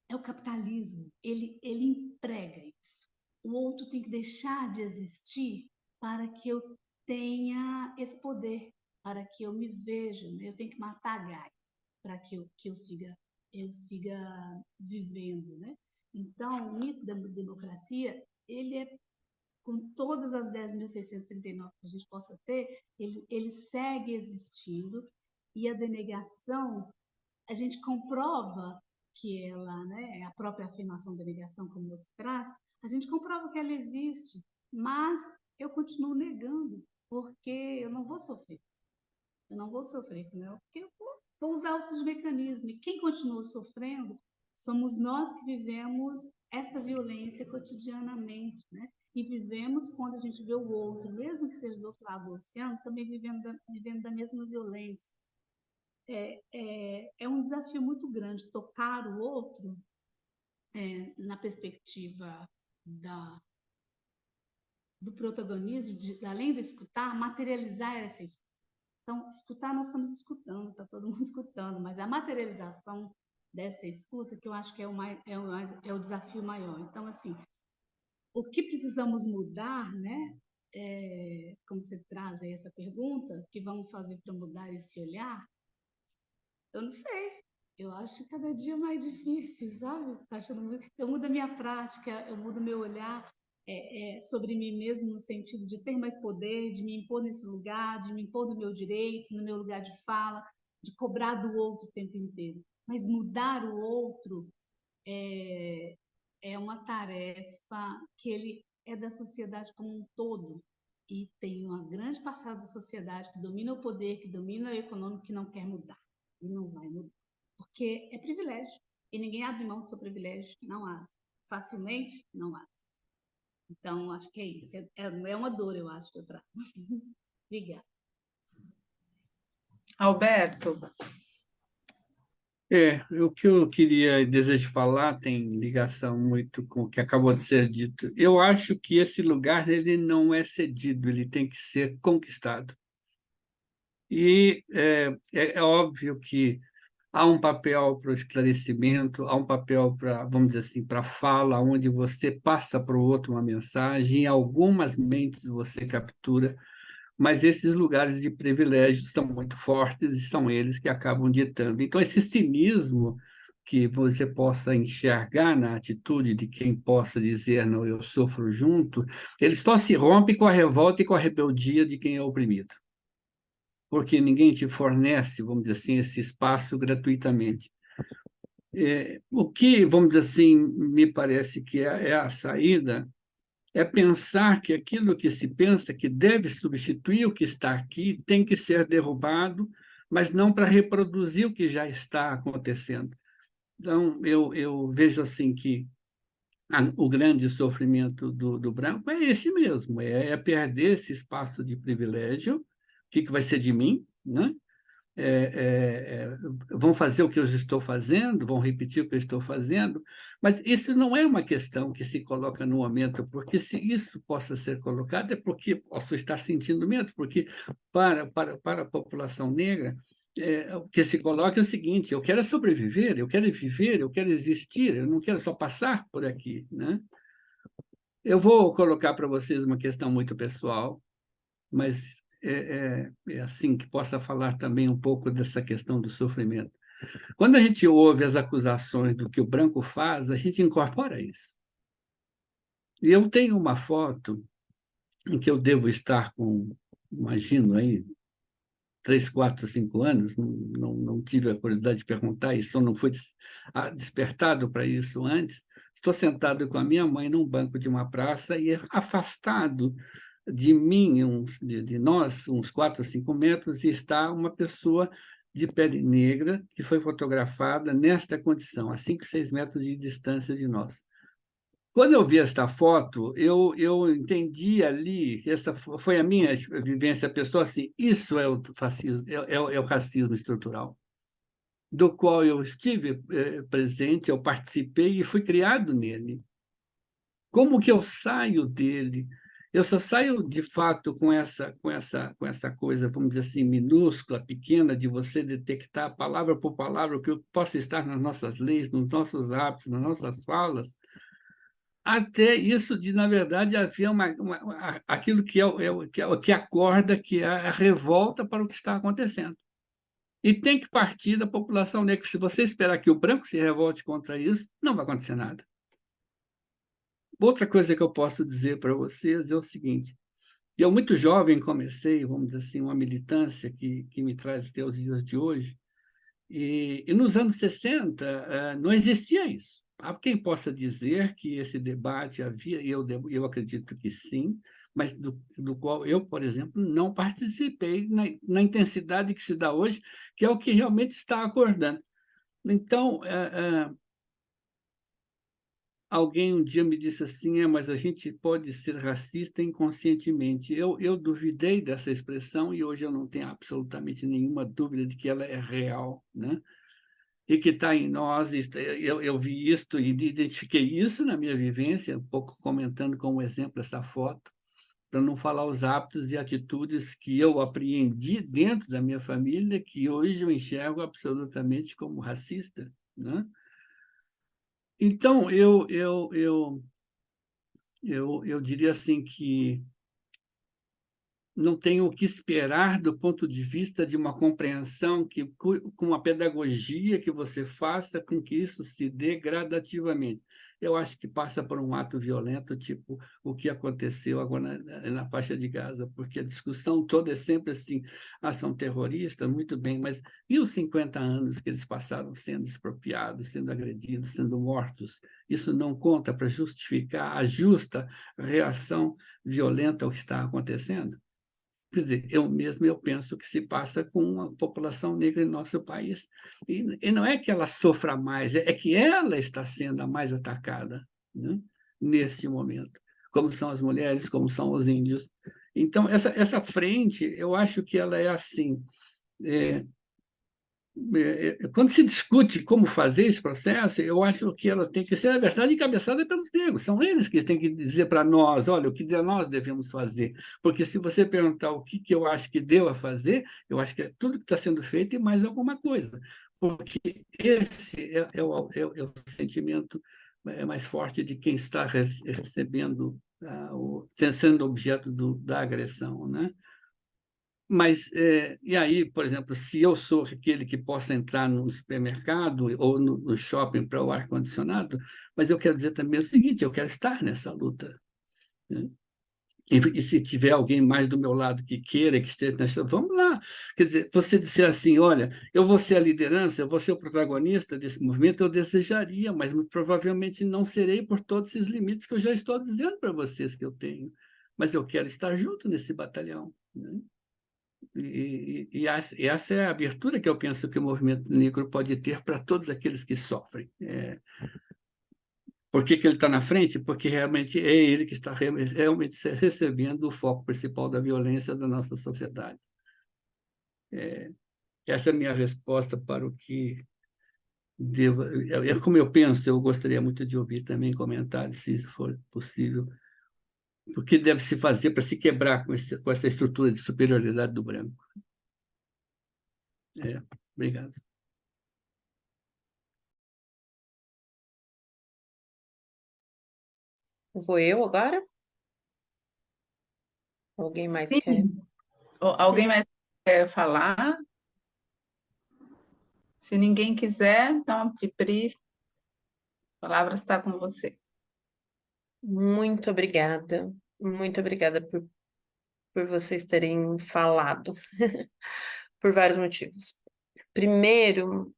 É o capitalismo, ele emprega isso. O outro tem que deixar de existir para que eu tenha esse poder, para que eu me veja, né? Eu tenho que matar a Gaia para que eu siga vivendo, né? Então, o mito da democracia, ele é, com todas as 10.639 que a gente possa ter, ele segue existindo, e a denegação, a gente comprova que ela, né, a própria afirmação da negação, como você traz, a gente comprova que ela existe, mas eu continuo negando, porque eu não vou sofrer. Eu não vou sofrer com ela, porque eu vou usar outros mecanismos. E quem continua sofrendo somos nós que vivemos esta violência cotidianamente, né? E vivemos quando a gente vê o outro, mesmo que seja do outro lado do oceano, também vivendo da mesma violência. É um desafio muito grande tocar o outro na perspectiva do protagonismo, além de escutar, materializar essa escuta. Então, escutar, nós estamos escutando, está todo mundo escutando, mas a materialização dessa escuta, que eu acho que é o desafio maior. Então, assim, o que precisamos mudar, né? Como você traz aí essa pergunta, o que vamos fazer para mudar esse olhar? Eu não sei. Eu acho cada dia mais difícil, sabe? Eu mudo a minha prática, eu mudo meu olhar sobre mim mesmo, no sentido de ter mais poder, de me impor nesse lugar, de me impor no meu direito, no meu lugar de fala, de cobrar do outro o tempo inteiro. Mas mudar o outro é uma tarefa que ele é da sociedade como um todo. E tem uma grande parcela da sociedade que domina o poder, que domina o econômico, que não quer mudar. E não vai mudar. Porque é privilégio. E ninguém abre mão do seu privilégio. Não abre. Facilmente, não abre. Então, acho que é isso. É uma dor, eu acho, que eu trago. Obrigada. Alberto, O que eu queria e desejo falar tem ligação muito com o que acabou de ser dito. Eu acho que esse lugar ele não é cedido, ele tem que ser conquistado. E é óbvio que há um papel para o esclarecimento, há um papel para, vamos dizer assim, para a fala, onde você passa para o outro uma mensagem, em algumas mentes você captura, mas esses lugares de privilégio são muito fortes e são eles que acabam ditando. Então, esse cinismo que você possa enxergar na atitude de quem possa dizer, não, eu sofro junto, ele só se rompe com a revolta e com a rebeldia de quem é oprimido. Porque ninguém te fornece, vamos dizer assim, esse espaço gratuitamente. O que, vamos dizer assim, me parece que é a saída é pensar que aquilo que se pensa que deve substituir o que está aqui tem que ser derrubado, mas não para reproduzir o que já está acontecendo. Então, eu vejo assim que o grande sofrimento do branco é esse mesmo, é perder esse espaço de privilégio, o que vai ser de mim, né? vão fazer o que eu estou fazendo, vão repetir o que eu estou fazendo, mas isso não é uma questão que se coloca no momento, porque se isso possa ser colocado é porque posso estar sentindo medo, porque para a população negra, o que se coloca é o seguinte: eu quero sobreviver, eu quero viver, eu quero existir, eu não quero só passar por aqui, né? Eu vou colocar para vocês uma questão muito pessoal, mas é assim que possa falar também um pouco dessa questão do sofrimento. Quando a gente ouve as acusações do que o branco faz, a gente incorpora isso. E eu tenho uma foto em que eu devo estar com, imagino aí, 3, 4, 5 anos, não tive a curiosidade de perguntar isso, não fui despertado para isso antes. Estou sentado com a minha mãe num banco de uma praça e afastado de mim, de nós, uns 4 ou 5 metros, e está uma pessoa de pele negra que foi fotografada nesta condição, a 5, 6 metros de distância de nós. Quando eu vi esta foto, eu entendi ali, essa foi a minha vivência pessoal, assim, isso é o fascismo, é o racismo estrutural, do qual eu estive presente, eu participei e fui criado nele. Como que eu saio dele? Eu só saio, de fato, com essa coisa, vamos dizer assim, minúscula, pequena, de você detectar palavra por palavra o que possa estar nas nossas leis, nos nossos hábitos, nas nossas falas, até isso de, na verdade, haver aquilo que acorda, que é a revolta para o que está acontecendo. E tem que partir da população negra. Se você esperar que o branco se revolte contra isso, não vai acontecer nada. Outra coisa que eu posso dizer para vocês é o seguinte: eu, muito jovem, comecei, vamos dizer assim, uma militância que me traz até os dias de hoje, e nos anos 60 não existia isso. Há quem possa dizer que esse debate havia, e eu acredito que sim, mas do qual eu, por exemplo, não participei na intensidade que se dá hoje, que é o que realmente está acordando. Então, alguém um dia me disse assim: mas a gente pode ser racista inconscientemente. Eu duvidei dessa expressão e hoje eu não tenho absolutamente nenhuma dúvida de que ela é real, né? E que está em nós. Eu vi isto e identifiquei isso na minha vivência, um pouco comentando como exemplo essa foto, para não falar os hábitos e atitudes que eu apreendi dentro da minha família, que hoje eu enxergo absolutamente como racista, né? Então, eu diria assim que não tenho o que esperar do ponto de vista de uma compreensão que, com a pedagogia que você faça, com que isso se dê gradativamente. Eu acho que passa por um ato violento, tipo o que aconteceu agora na faixa de Gaza, porque a discussão toda é sempre assim: ação terrorista, muito bem, mas e os 50 anos que eles passaram sendo expropriados, sendo agredidos, sendo mortos? Isso não conta para justificar a justa reação violenta ao que está acontecendo? Quer dizer, eu penso que se passa com a população negra em nosso país. E não é que ela sofra mais, é que ela está sendo a mais atacada, né, neste momento, como são as mulheres, como são os índios. Então, essa frente, eu acho que ela é assim. Quando se discute como fazer esse processo, eu acho que ela tem que ser, na verdade, encabeçada pelos negros. São eles que têm que dizer para nós: olha, o que nós devemos fazer. Porque se você perguntar o que eu acho que devo fazer, eu acho que é tudo que está sendo feito e mais alguma coisa. Porque esse é o sentimento mais forte de quem está recebendo, sendo objeto da agressão, né? Mas, e aí, por exemplo, se eu sou aquele que possa entrar no supermercado ou no shopping para o ar-condicionado, mas eu quero dizer também o seguinte: eu quero estar nessa luta, né? E se tiver alguém mais do meu lado que queira, que esteja nessa, vamos lá. Quer dizer, você dizer assim: olha, eu vou ser a liderança, eu vou ser o protagonista desse movimento, eu desejaria, mas muito provavelmente não serei por todos esses limites que eu já estou dizendo para vocês que eu tenho. Mas eu quero estar junto nesse batalhão, né? E essa é a abertura que eu penso que o movimento negro pode ter para todos aqueles que sofrem. Por que ele está na frente? Porque realmente é ele que está realmente recebendo o foco principal da violência da nossa sociedade. Essa é a minha resposta para o que devo. É como eu penso, eu gostaria muito de ouvir também comentários, se for possível. O que deve se fazer para se quebrar com essa estrutura de superioridade do branco? Obrigado. Vou eu agora? Alguém mais Sim. quer? Alguém mais quer falar? Se ninguém quiser, então, Pri, a palavra está com você. Muito obrigada por vocês terem falado, por vários motivos. Primeiro,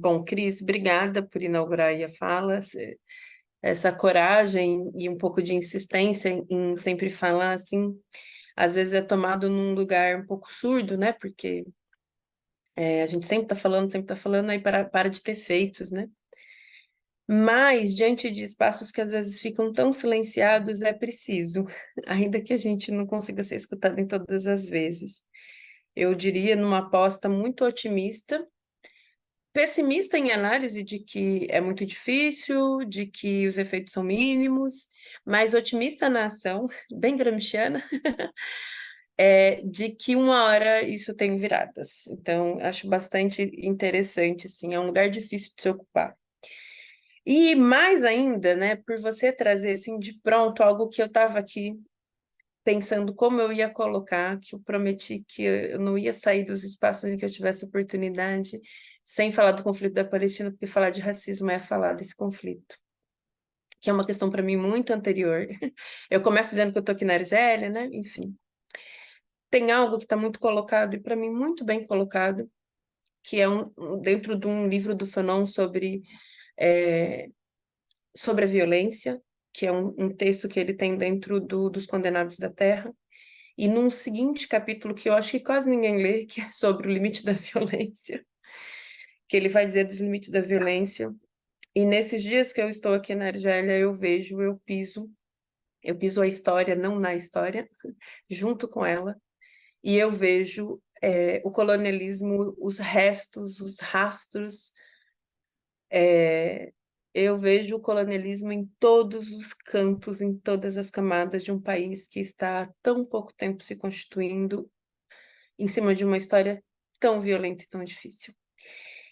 bom, Cris, obrigada por inaugurar aí a fala, essa coragem e um pouco de insistência em sempre falar, assim, às vezes é tomado num lugar um pouco surdo, né, porque a gente sempre está falando, aí para de ter feitos, né? Mas, diante de espaços que às vezes ficam tão silenciados, é preciso, ainda que a gente não consiga ser escutado em todas as vezes. Eu diria numa aposta muito otimista, pessimista em análise de que é muito difícil, de que os efeitos são mínimos, mas otimista na ação, bem gramsciana, de que uma hora isso tem viradas. Então, acho bastante interessante, assim, é um lugar difícil de se ocupar. E mais ainda, né, por você trazer assim de pronto algo que eu estava aqui pensando como eu ia colocar, que eu prometi que eu não ia sair dos espaços em que eu tivesse oportunidade, sem falar do conflito da Palestina, porque falar de racismo é falar desse conflito, que é uma questão para mim muito anterior. Eu começo dizendo que eu estou aqui na Argélia, né? Enfim. Tem algo que está muito colocado, e para mim muito bem colocado, que é dentro de um livro do Fanon sobre a violência, que é um texto que ele tem dentro dos Condenados da Terra, e num seguinte capítulo que eu acho que quase ninguém lê, que é sobre o limite da violência, que ele vai dizer dos limites da violência. E nesses dias que eu estou aqui na Argélia, eu piso a história, não na história, junto com ela, e eu vejo o colonialismo, os restos, os rastros, eu vejo o colonialismo em todos os cantos, em todas as camadas de um país que está há tão pouco tempo se constituindo em cima de uma história tão violenta e tão difícil.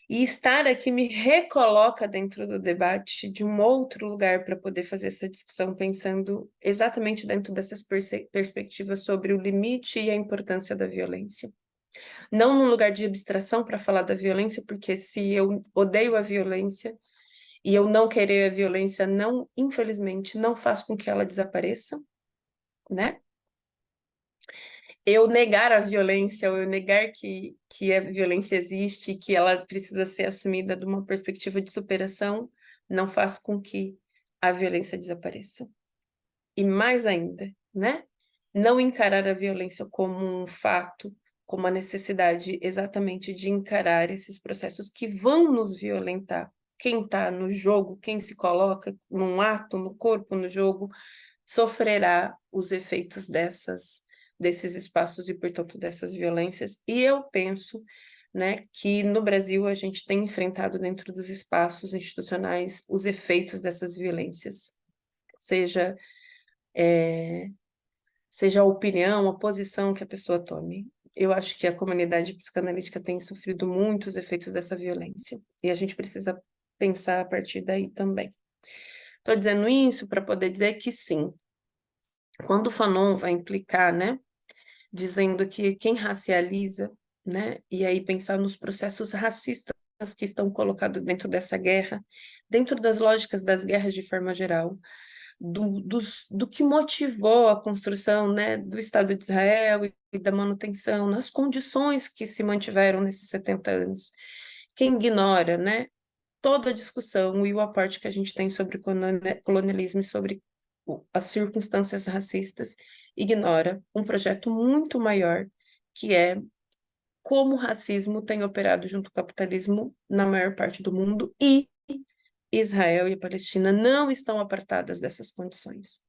E estar aqui me recoloca dentro do debate de um outro lugar para poder fazer essa discussão, pensando exatamente dentro dessas perspectivas sobre o limite e a importância da violência. Não num lugar de abstração para falar da violência, porque se eu odeio a violência, e eu não querer a violência, não, infelizmente, não faz com que ela desapareça, né? Eu negar a violência, ou eu negar que a violência existe, que ela precisa ser assumida de uma perspectiva de superação, não faz com que a violência desapareça. E mais ainda, né? Não encarar a violência como um fato, como a necessidade exatamente de encarar esses processos que vão nos violentar. Quem está no jogo, quem se coloca num ato, no corpo, no jogo, sofrerá os efeitos desses espaços e, portanto, dessas violências. E eu penso, né, que no Brasil a gente tem enfrentado dentro dos espaços institucionais os efeitos dessas violências, seja a opinião, a posição que a pessoa tome. Eu acho que a comunidade psicanalítica tem sofrido muito os efeitos dessa violência, e a gente precisa pensar a partir daí também. Estou dizendo isso para poder dizer que sim, quando o Fanon vai implicar, né, dizendo que quem racializa, né, e aí pensar nos processos racistas que estão colocados dentro dessa guerra, dentro das lógicas das guerras de forma geral, do que motivou a construção, né, do Estado de Israel e da manutenção, nas condições que se mantiveram nesses 70 anos. Quem ignora, né, toda a discussão e o aporte que a gente tem sobre colonialismo e sobre as circunstâncias racistas, ignora um projeto muito maior, que é como o racismo tem operado junto com o capitalismo na maior parte do mundo, e Israel e a Palestina não estão apartadas dessas condições.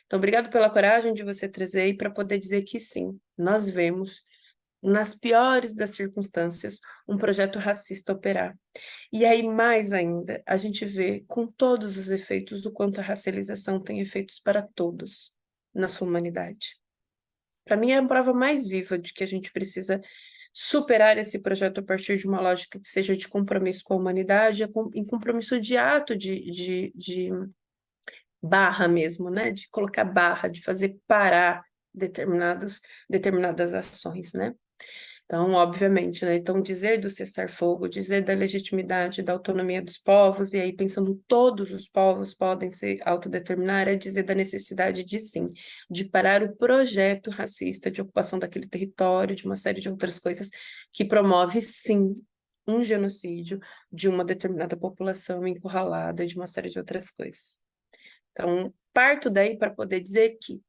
Então, obrigado pela coragem de você trazer e para poder dizer que sim, nós vemos nas piores das circunstâncias, um projeto racista operar. E aí, mais ainda, a gente vê com todos os efeitos do quanto a racialização tem efeitos para todos na sua humanidade. Para mim, é a prova mais viva de que a gente precisa superar esse projeto a partir de uma lógica que seja de compromisso com a humanidade, em compromisso de ato de barra mesmo, né? De colocar barra, de fazer parar determinadas ações, né? Então, obviamente, né? Então, dizer do cessar-fogo, dizer da legitimidade, da autonomia dos povos, e aí pensando todos os povos podem se autodeterminar, é dizer da necessidade de sim, de parar o projeto racista de ocupação daquele território, de uma série de outras coisas que promove, sim, um genocídio de uma determinada população encurralada, de uma série de outras coisas. Então, parto daí para poder dizer que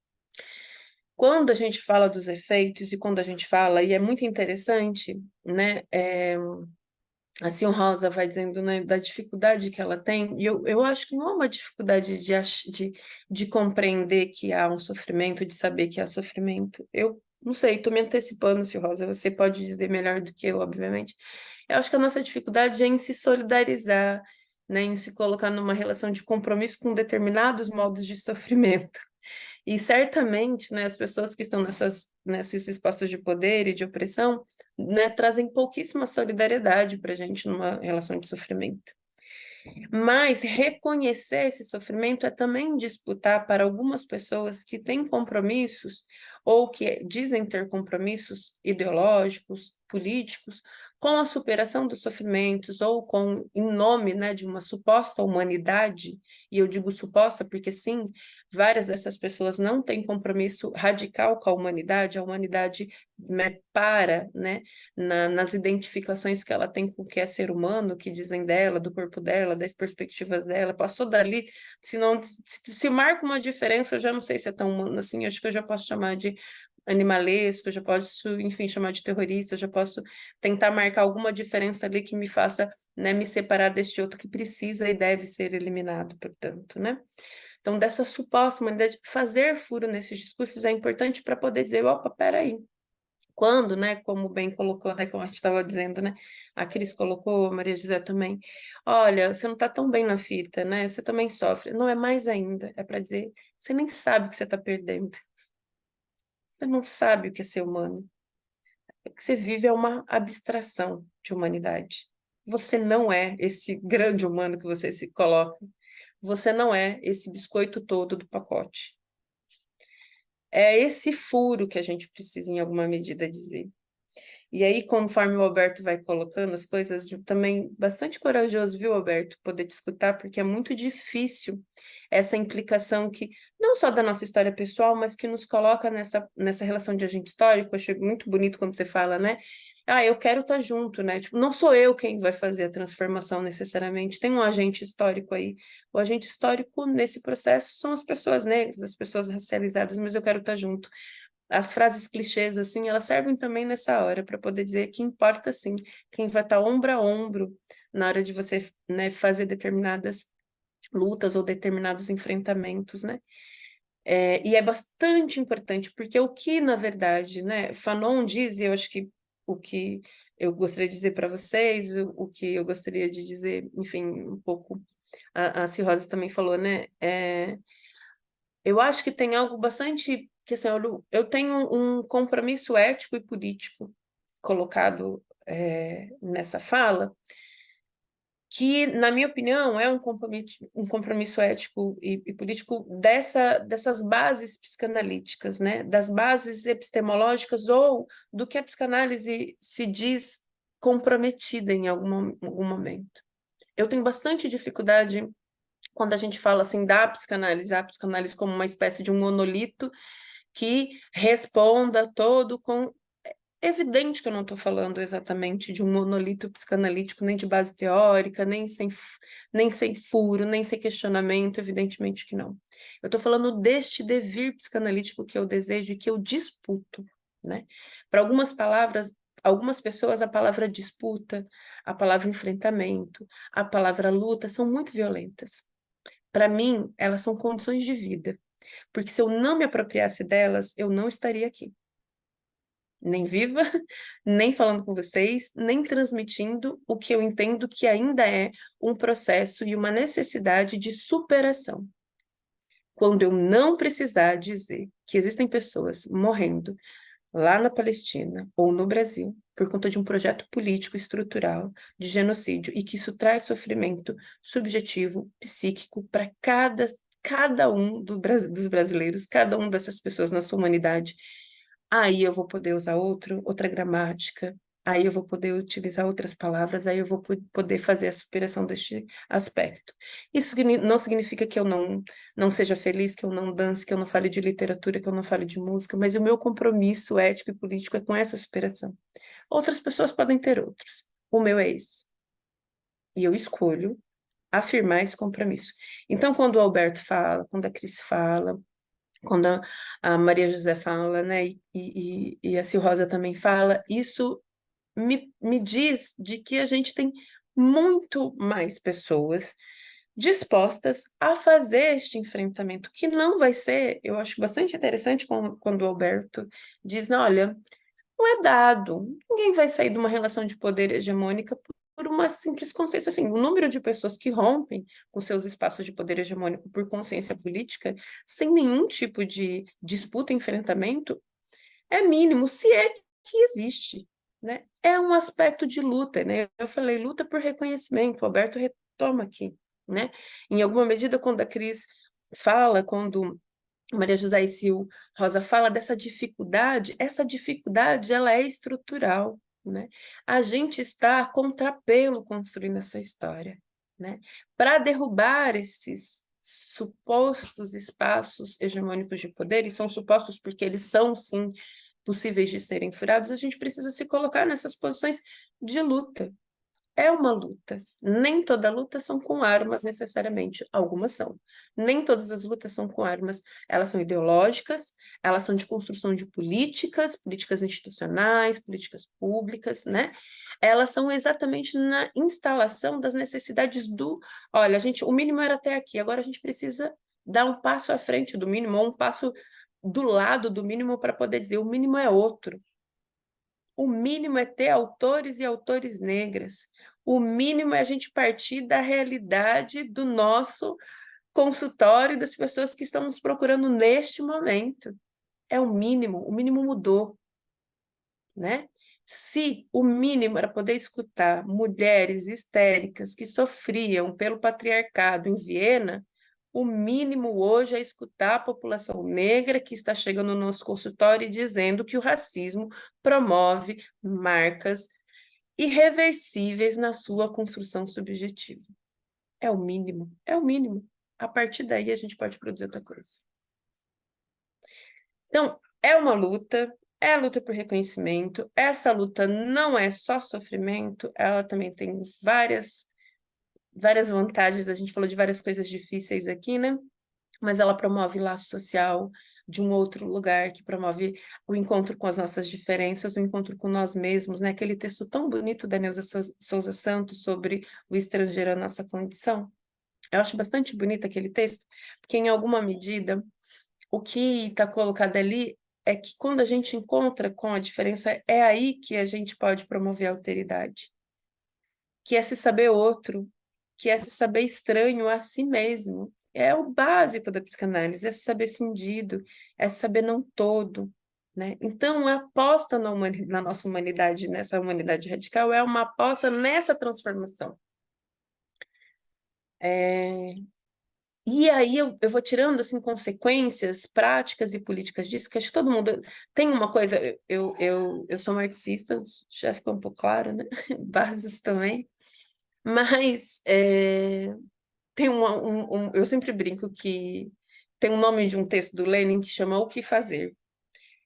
quando a gente fala dos efeitos e quando a gente fala, e é muito interessante, né, assim o Rosa vai dizendo, né, da dificuldade que ela tem, e eu acho que não é uma dificuldade de compreender que há um sofrimento, de saber que há sofrimento. Eu não sei, estou me antecipando, se Rosa, você pode dizer melhor do que eu, obviamente. Eu acho que a nossa dificuldade é em se solidarizar, né, em se colocar numa relação de compromisso com determinados modos de sofrimento. E certamente, né, as pessoas que estão nesses espaços de poder e de opressão, né, trazem pouquíssima solidariedade para a gente numa relação de sofrimento. Mas reconhecer esse sofrimento é também disputar para algumas pessoas que têm compromissos ou que dizem ter compromissos ideológicos, políticos, com a superação dos sofrimentos ou com, em nome, né, de uma suposta humanidade, e eu digo suposta porque sim, várias dessas pessoas não têm compromisso radical com a humanidade né, para, né, nas identificações que ela tem com o que é ser humano, que dizem dela, do corpo dela, das perspectivas dela, passou dali, se marca uma diferença, eu já não sei se é tão humano assim, acho que eu já posso chamar de animalesco, eu já posso, enfim, chamar de terrorista, eu já posso tentar marcar alguma diferença ali que me faça, né, me separar deste outro que precisa e deve ser eliminado, portanto, né? Então, dessa suposta humanidade, fazer furo nesses discursos é importante para poder dizer, opa, peraí, quando, né, como bem colocou, né, como a gente estava dizendo, né, a Cris colocou, a Maria José também, olha, você não está tão bem na fita, né, você também sofre. Não é mais ainda, é para dizer, você nem sabe o que você está perdendo. Você não sabe o que é ser humano. O que você vive é uma abstração de humanidade. Você não é esse grande humano que você se coloca. Você não é esse biscoito todo do pacote. É esse furo que a gente precisa, em alguma medida, dizer. E aí, conforme o Alberto vai colocando as coisas, também bastante corajoso, viu, Alberto, poder te escutar, porque é muito difícil essa implicação que, não só da nossa história pessoal, mas que nos coloca nessa relação de agente histórico. Eu achei muito bonito quando você fala, né? Ah, eu quero estar junto, né? Tipo, não sou eu quem vai fazer a transformação necessariamente, tem um agente histórico aí. O agente histórico nesse processo são as pessoas negras, as pessoas racializadas, mas eu quero estar junto. As frases clichês, assim, elas servem também nessa hora para poder dizer que importa, sim, quem vai estar ombro a ombro na hora de você, né, fazer determinadas lutas ou determinados enfrentamentos, né? E é bastante importante, porque o que, na verdade, né, Fanon diz, e eu acho que o que eu gostaria de dizer para vocês, o que eu gostaria de dizer, enfim, um pouco, a Cirrose também falou, né, eu acho que tem algo bastante, que assim, eu tenho um compromisso ético e político colocado nessa fala, que, na minha opinião, é um compromisso ético e político dessas bases psicanalíticas, né? Das bases epistemológicas ou do que a psicanálise se diz comprometida em algum momento. Eu tenho bastante dificuldade quando a gente fala assim a psicanálise como uma espécie de um monolito que responda todo com... É evidente que eu não estou falando exatamente de um monolito psicanalítico, nem de base teórica, nem sem furo, nem sem questionamento, evidentemente que não. Eu estou falando deste devir psicanalítico que eu desejo e que eu disputo, né? Para algumas pessoas, a palavra disputa, a palavra enfrentamento, a palavra luta são muito violentas. Para mim, elas são condições de vida, porque se eu não me apropriasse delas, eu não estaria aqui. nem viva, nem falando com vocês, nem transmitindo o que eu entendo que ainda é um processo e uma necessidade de superação. Quando eu não precisar dizer que existem pessoas morrendo lá na Palestina ou no Brasil por conta de um projeto político estrutural de genocídio e que isso traz sofrimento subjetivo, psíquico para cada um dos brasileiros, cada um dessas pessoas na sua humanidade, aí eu vou poder usar outra gramática, aí eu vou poder utilizar outras palavras, aí eu vou poder fazer a superação deste aspecto. Isso não significa que eu não seja feliz, que eu não dance, que eu não fale de literatura, que eu não fale de música, mas o meu compromisso ético e político é com essa superação. Outras pessoas podem ter outros. O meu é esse. E eu escolho afirmar esse compromisso. Então, quando o Alberto fala, quando a Cris fala, quando a Maria José fala, né, e a Sil Rosa também fala, isso me diz de que a gente tem muito mais pessoas dispostas a fazer este enfrentamento, que não vai ser, eu acho bastante interessante quando o Alberto diz, não, olha, não é dado, ninguém vai sair de uma relação de poder hegemônica por uma simples consciência, assim, o número de pessoas que rompem com seus espaços de poder hegemônico por consciência política, sem nenhum tipo de disputa e enfrentamento, é mínimo, se é que existe, né? É um aspecto de luta, né? Eu falei luta por reconhecimento, o Alberto retoma aqui, né? Em alguma medida, quando a Cris fala, quando Maria José e Sil Rosa fala dessa dificuldade, essa dificuldade ela é estrutural, né? A gente está a contrapelo construindo essa história, né? Para derrubar esses supostos espaços hegemônicos de poder, e são supostos porque eles são, sim, possíveis de serem furados, a gente precisa se colocar nessas posições de luta. É uma luta. Nem toda luta são com armas necessariamente. Algumas são. Nem todas as lutas são com armas. Elas são ideológicas, elas são de construção de políticas institucionais, políticas públicas, né? Elas são exatamente na instalação das necessidades olha, o mínimo era até aqui, agora a gente precisa dar um passo à frente do mínimo, ou um passo do lado do mínimo para poder dizer o mínimo é outro. O mínimo é ter autores e autores negras. O mínimo é a gente partir da realidade do nosso consultório, das pessoas que estão nos procurando neste momento. É o mínimo mudou, né? Se o mínimo era poder escutar mulheres histéricas que sofriam pelo patriarcado em Viena, o mínimo hoje é escutar a população negra que está chegando no nosso consultório e dizendo que o racismo promove marcas irreversíveis na sua construção subjetiva. É o mínimo, é o mínimo. A partir daí a gente pode produzir outra coisa. Então, é uma luta, é a luta por reconhecimento. Essa luta não é só sofrimento, ela também tem várias vantagens. A gente falou de várias coisas difíceis aqui, né? Mas ela promove laço social de um outro lugar, que promove o encontro com as nossas diferenças, o encontro com nós mesmos, né? Aquele texto tão bonito da Neuza Souza Santos sobre o estrangeiro, a nossa condição. Eu acho bastante bonito aquele texto, porque em alguma medida o que está colocado ali é que quando a gente encontra com a diferença, é aí que a gente pode promover a alteridade, que é se saber outro, que é se saber estranho a si mesmo. É o básico da psicanálise, é se saber cindido, é se saber não todo, né? Então, a aposta na nossa humanidade, nessa humanidade radical, é uma aposta nessa transformação. E aí eu vou tirando assim, consequências práticas e políticas disso, que acho que todo mundo tem uma coisa, eu sou marxista, já ficou um pouco claro, né? Bases também, mas tem eu sempre brinco que tem um nome de um texto do Lenin que chama O que Fazer.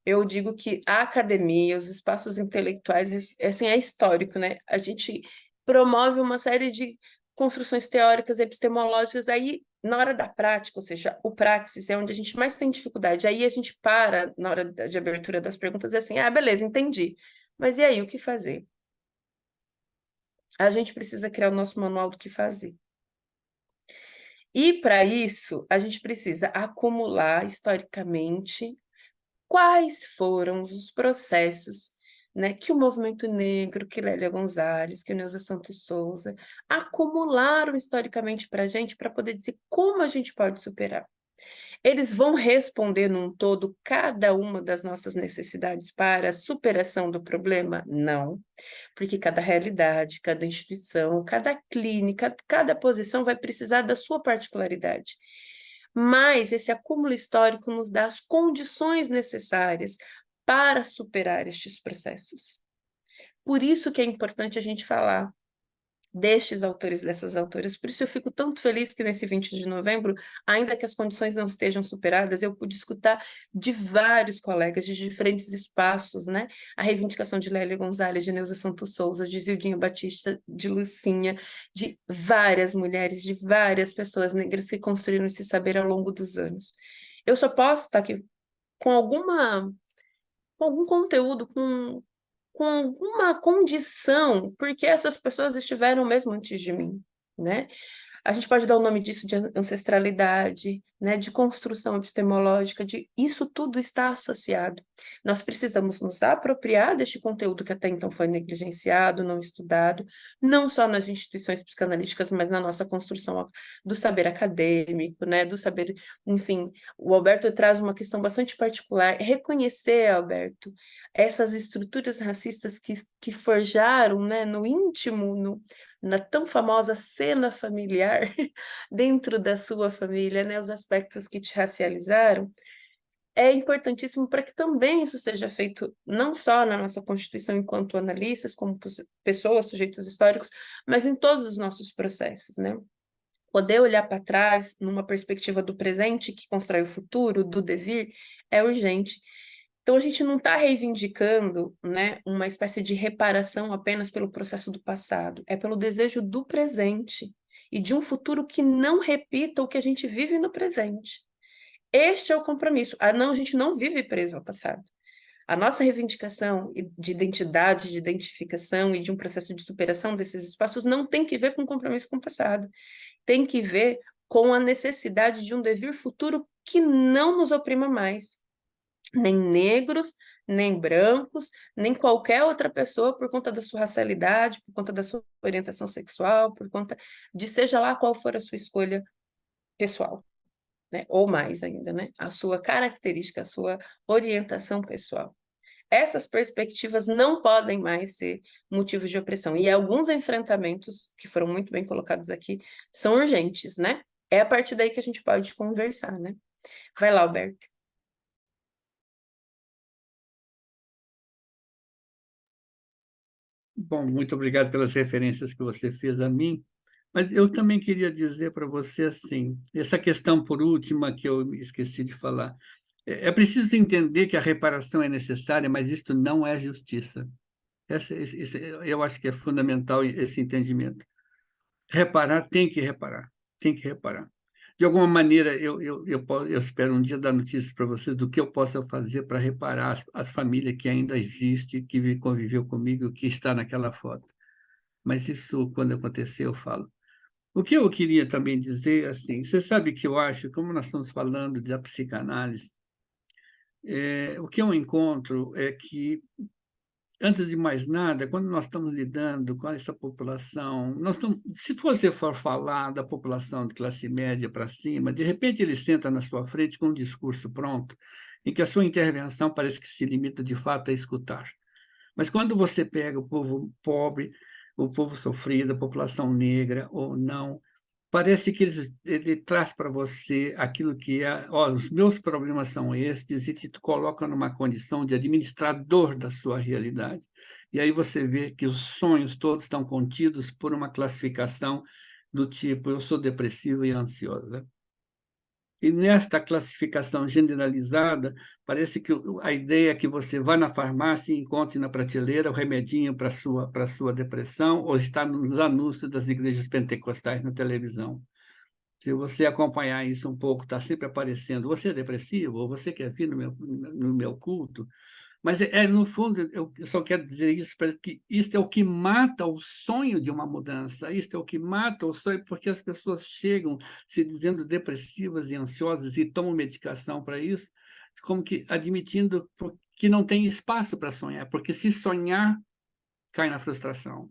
Eu digo que a academia, os espaços intelectuais, assim, é histórico, né? A gente promove uma série de construções teóricas, epistemológicas, aí na hora da prática, ou seja, o praxis é onde a gente mais tem dificuldade. Aí a gente para, na hora de abertura das perguntas, é assim, beleza, entendi. Mas e aí, o que fazer? A gente precisa criar o nosso manual do que fazer. E, para isso, a gente precisa acumular historicamente quais foram os processos, né, que o movimento negro, que Lélia Gonzalez, que Neuza Santos Souza acumularam historicamente para a gente, para poder dizer como a gente pode superar. Eles vão responder num todo cada uma das nossas necessidades para a superação do problema? Não, porque cada realidade, cada instituição, cada clínica, cada posição vai precisar da sua particularidade. Mas esse acúmulo histórico nos dá as condições necessárias para superar estes processos. Por isso que é importante a gente falar destes autores, dessas autoras. Por isso eu fico tanto feliz que nesse 20 de novembro, ainda que as condições não estejam superadas, eu pude escutar de vários colegas de diferentes espaços, né? A reivindicação de Lélia Gonzalez, de Neuza Santos Souza, de Zildinha Batista, de Lucinha, de várias mulheres, de várias pessoas negras que construíram esse saber ao longo dos anos. Eu só posso estar aqui com algum conteúdo, com alguma condição, porque essas pessoas estiveram mesmo antes de mim, né? A gente pode dar o nome disso de ancestralidade, né, de construção epistemológica, de isso tudo está associado. Nós precisamos nos apropriar deste conteúdo que até então foi negligenciado, não estudado, não só nas instituições psicanalíticas, mas na nossa construção do saber acadêmico, né, do saber, enfim, o Alberto traz uma questão bastante particular, reconhecer, Alberto, essas estruturas racistas que forjaram, né, no íntimo, na tão famosa cena familiar, dentro da sua família, né, os aspectos que te racializaram, é importantíssimo para que também isso seja feito não só na nossa Constituição enquanto analistas, como pessoas, sujeitos históricos, mas em todos os nossos processos, né? Poder olhar para trás numa perspectiva do presente que constrói o futuro, do devir, é urgente. Então, a gente não está reivindicando, né, uma espécie de reparação apenas pelo processo do passado, é pelo desejo do presente e de um futuro que não repita o que a gente vive no presente. Este é o compromisso. A gente não vive preso ao passado. A nossa reivindicação de identidade, de identificação e de um processo de superação desses espaços não tem que ver com compromisso com o passado, tem que ver com a necessidade de um devir futuro que não nos oprima mais. Nem negros, nem brancos, nem qualquer outra pessoa por conta da sua racialidade, por conta da sua orientação sexual, por conta de seja lá qual for a sua escolha pessoal, né? Ou mais ainda, né? A sua característica, a sua orientação pessoal. Essas perspectivas não podem mais ser motivo de opressão. E alguns enfrentamentos, que foram muito bem colocados aqui, são urgentes, né? É a partir daí que a gente pode conversar, né? Vai lá, Alberto. Bom, muito obrigado pelas referências que você fez a mim, mas eu também queria dizer para você assim, essa questão por última que eu esqueci de falar, é preciso entender que a reparação é necessária, mas isto não é justiça. Eu acho que é fundamental esse entendimento. Reparar, tem que reparar, tem que reparar. De alguma maneira, eu espero um dia dar notícias para vocês do que eu possa fazer para reparar as famílias que ainda existe, que conviveu comigo, que está naquela foto. Mas isso, quando acontecer, eu falo. O que eu queria também dizer, assim, você sabe que eu acho, como nós estamos falando da psicanálise, o que eu encontro é que antes de mais nada, quando nós estamos lidando com essa população, se você for falar da população de classe média para cima, de repente ele senta na sua frente com um discurso pronto, em que a sua intervenção parece que se limita de fato a escutar. Mas quando você pega o povo pobre, o povo sofrido, a população negra ou não, parece que ele traz para você aquilo que é, os meus problemas são estes, e te coloca numa condição de administrador da sua realidade. E aí você vê que os sonhos todos estão contidos por uma classificação do tipo, eu sou depressivo e ansiosa. E nesta classificação generalizada, parece que a ideia é que você vá na farmácia e encontre na prateleira o remedinho para a sua depressão, ou está nos anúncios das igrejas pentecostais na televisão. Se você acompanhar isso um pouco, está sempre aparecendo, você é depressivo, ou você quer vir no meu culto. Mas, no fundo, eu só quero dizer isso, porque isso é o que mata o sonho de uma mudança, isso é o que mata o sonho, porque as pessoas chegam se dizendo depressivas e ansiosas e tomam medicação para isso, como que admitindo que não tem espaço para sonhar, porque se sonhar, cai na frustração.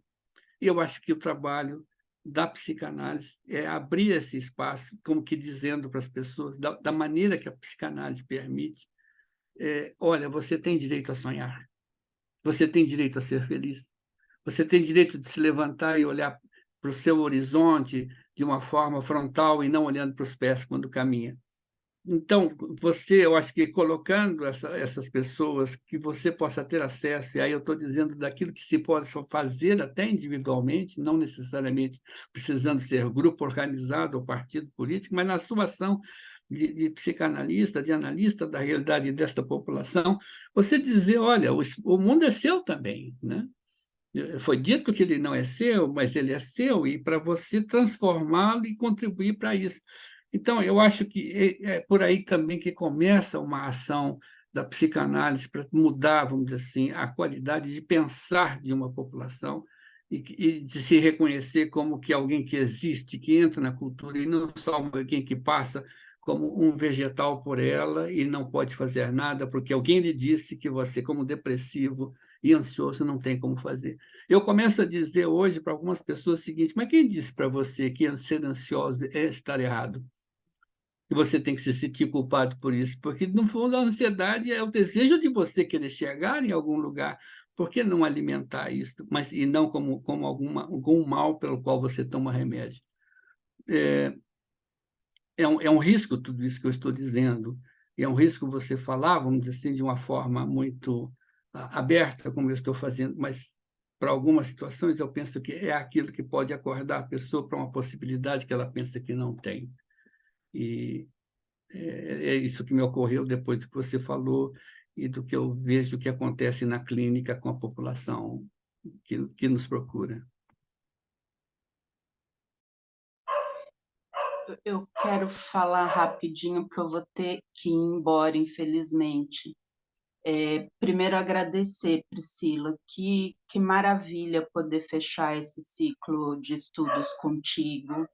E eu acho que o trabalho da psicanálise é abrir esse espaço, como que dizendo para as pessoas, da maneira que a psicanálise permite, olha, você tem direito a sonhar, você tem direito a ser feliz, você tem direito de se levantar e olhar para o seu horizonte de uma forma frontal e não olhando para os pés quando caminha. Então, eu acho que colocando essas pessoas, que você possa ter acesso, e aí eu estou dizendo daquilo que se pode fazer até individualmente, não necessariamente precisando ser grupo organizado ou partido político, mas na sua ação de psicanalista, de analista da realidade desta população, você dizer, olha, o mundo é seu também, né? Foi dito que ele não é seu, mas ele é seu, e para você transformá-lo e contribuir para isso. Então, eu acho que é por aí também que começa uma ação da psicanálise para mudar, vamos dizer assim, a qualidade de pensar de uma população e de se reconhecer como que alguém que existe, que entra na cultura, e não só alguém que passa como um vegetal por ela e não pode fazer nada, porque alguém lhe disse que você, como depressivo e ansioso, não tem como fazer. Eu começo a dizer hoje para algumas pessoas o seguinte: mas quem disse para você que ser ansioso é estar errado? Que você tem que se sentir culpado por isso? Porque, no fundo, a ansiedade é o desejo de você querer chegar em algum lugar. Por que não alimentar isso? E não como algum mal pelo qual você toma remédio. É um risco tudo isso que eu estou dizendo. E é um risco você falar, vamos dizer assim, de uma forma muito aberta, como eu estou fazendo, mas para algumas situações eu penso que é aquilo que pode acordar a pessoa para uma possibilidade que ela pensa que não tem. E é isso que me ocorreu depois do que você falou e do que eu vejo que acontece na clínica com a população que nos procura. Eu quero falar rapidinho, porque eu vou ter que ir embora, infelizmente. Primeiro, agradecer, Priscila, que maravilha poder fechar esse ciclo de estudos contigo.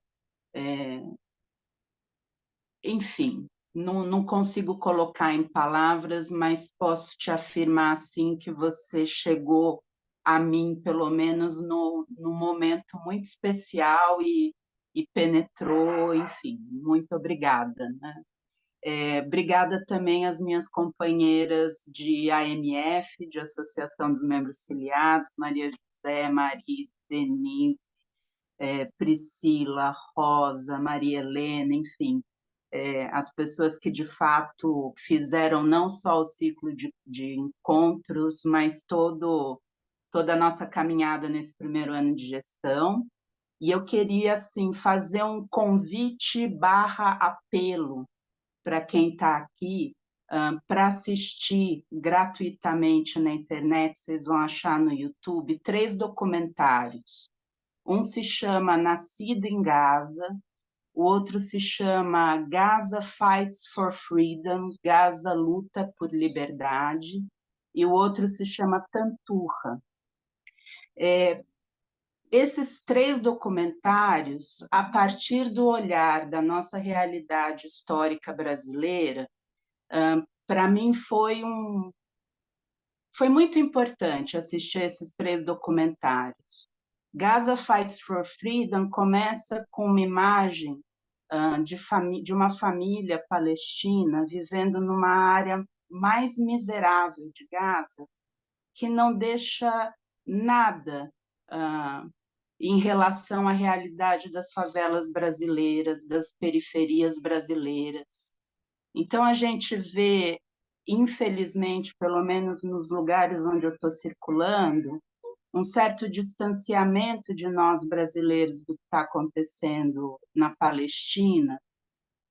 Enfim, não consigo colocar em palavras, mas posso te afirmar, assim, que você chegou a mim, pelo menos, num momento muito especial e penetrou, enfim, muito obrigada, né? Obrigada também às minhas companheiras de AMF, de Associação dos Membros Ciliados, Maria José, Maria, Denise, Priscila, Rosa, Maria Helena, enfim, as pessoas que de fato fizeram não só o ciclo de encontros, mas toda a nossa caminhada nesse primeiro ano de gestão. E eu queria assim fazer um convite / apelo para quem está aqui, para assistir gratuitamente na internet. Vocês vão achar no YouTube 3 documentários. Um se chama Nascido em Gaza, o outro se chama Gaza Fights for Freedom, Gaza Luta por Liberdade, e o outro se chama Tanturra. Esses 3 documentários, a partir do olhar da nossa realidade histórica brasileira, para mim foi muito importante assistir esses 3 documentários. Gaza Fights for Freedom começa com uma imagem de uma família palestina vivendo numa área mais miserável de Gaza, que não deixa nada em relação à realidade das favelas brasileiras, das periferias brasileiras. Então, a gente vê, infelizmente, pelo menos nos lugares onde eu estou circulando, um certo distanciamento de nós brasileiros do que está acontecendo na Palestina,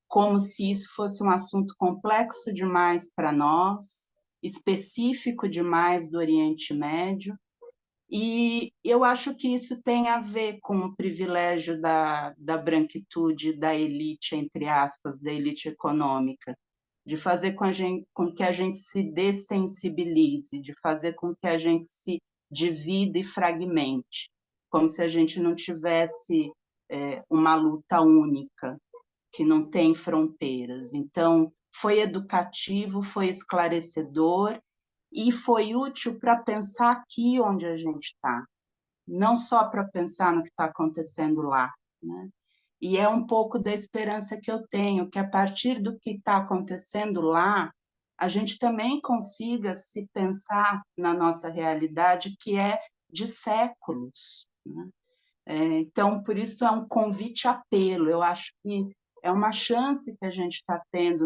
como se isso fosse um assunto complexo demais para nós, específico demais do Oriente Médio, e eu acho que isso tem a ver com o privilégio da branquitude, da elite, entre aspas, da elite econômica, de fazer com que a gente se dessensibilize, de fazer com que a gente se divida e fragmente, como se a gente não tivesse uma luta única, que não tem fronteiras. Então, foi educativo, foi esclarecedor e foi útil para pensar aqui onde a gente está, não só para pensar no que está acontecendo lá, né? E é um pouco da esperança que eu tenho, que a partir do que está acontecendo lá, a gente também consiga se pensar na nossa realidade, que é de séculos, né? Então, por isso é um convite-apelo. Eu acho que é uma chance que a gente está tendo,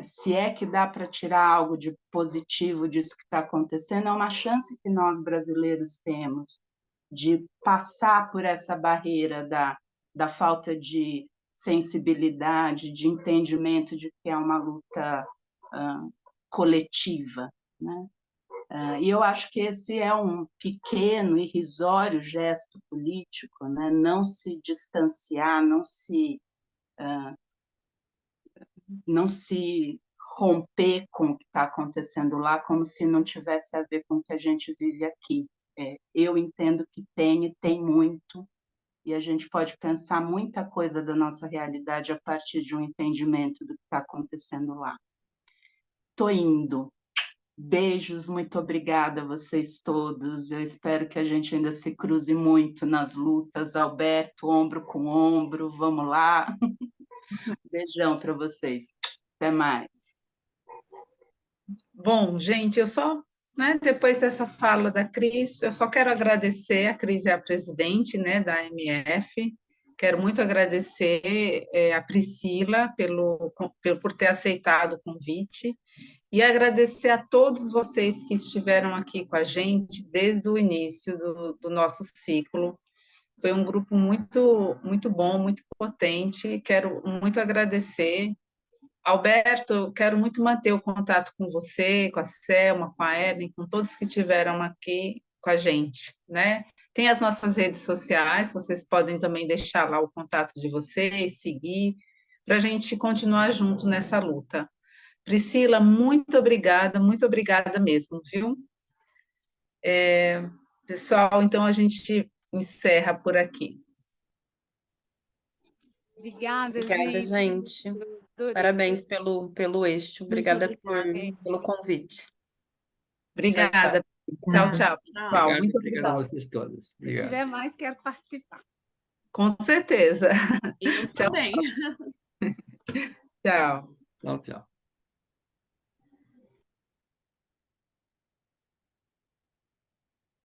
se é que dá para tirar algo de positivo disso que está acontecendo, é uma chance que nós brasileiros temos de passar por essa barreira da falta de sensibilidade, de entendimento de que é uma luta coletiva, né? E eu acho que esse é um pequeno, irrisório gesto político, né? Não se distanciar, não se romper com o que está acontecendo lá, como se não tivesse a ver com o que a gente vive aqui. Eu entendo que tem, e tem muito, e a gente pode pensar muita coisa da nossa realidade a partir de um entendimento do que está acontecendo lá. Estou indo. Beijos, muito obrigada a vocês todos. Eu espero que a gente ainda se cruze muito nas lutas. Alberto, ombro com ombro, vamos lá. Beijão para vocês. Até mais. Bom, gente, eu só, né, depois dessa fala da Cris, eu só quero agradecer. A Cris é a presidente, né, da AMF. Quero muito agradecer a Priscila por ter aceitado o convite e agradecer a todos vocês que estiveram aqui com a gente desde o início do nosso ciclo. Foi um grupo muito, muito bom, muito potente. Quero muito agradecer. Alberto, eu quero muito manter o contato com você, com a Selma, com a Ellen, com todos que estiveram aqui com a gente, né? Tem as nossas redes sociais, vocês podem também deixar lá o contato de vocês, seguir, para a gente continuar junto nessa luta. Priscila, muito obrigada mesmo, viu? Pessoal, então a gente encerra por aqui. Obrigada, Obrigada, gente. Parabéns pelo eixo. Obrigada pelo convite. Obrigada. Tchau, Tchau, pessoal. Obrigado, Muito obrigado a obrigada. vocês todos. Se Obrigado. tiver mais, quero participar. Com certeza. Eu também. Tchau. Tchau, tchau.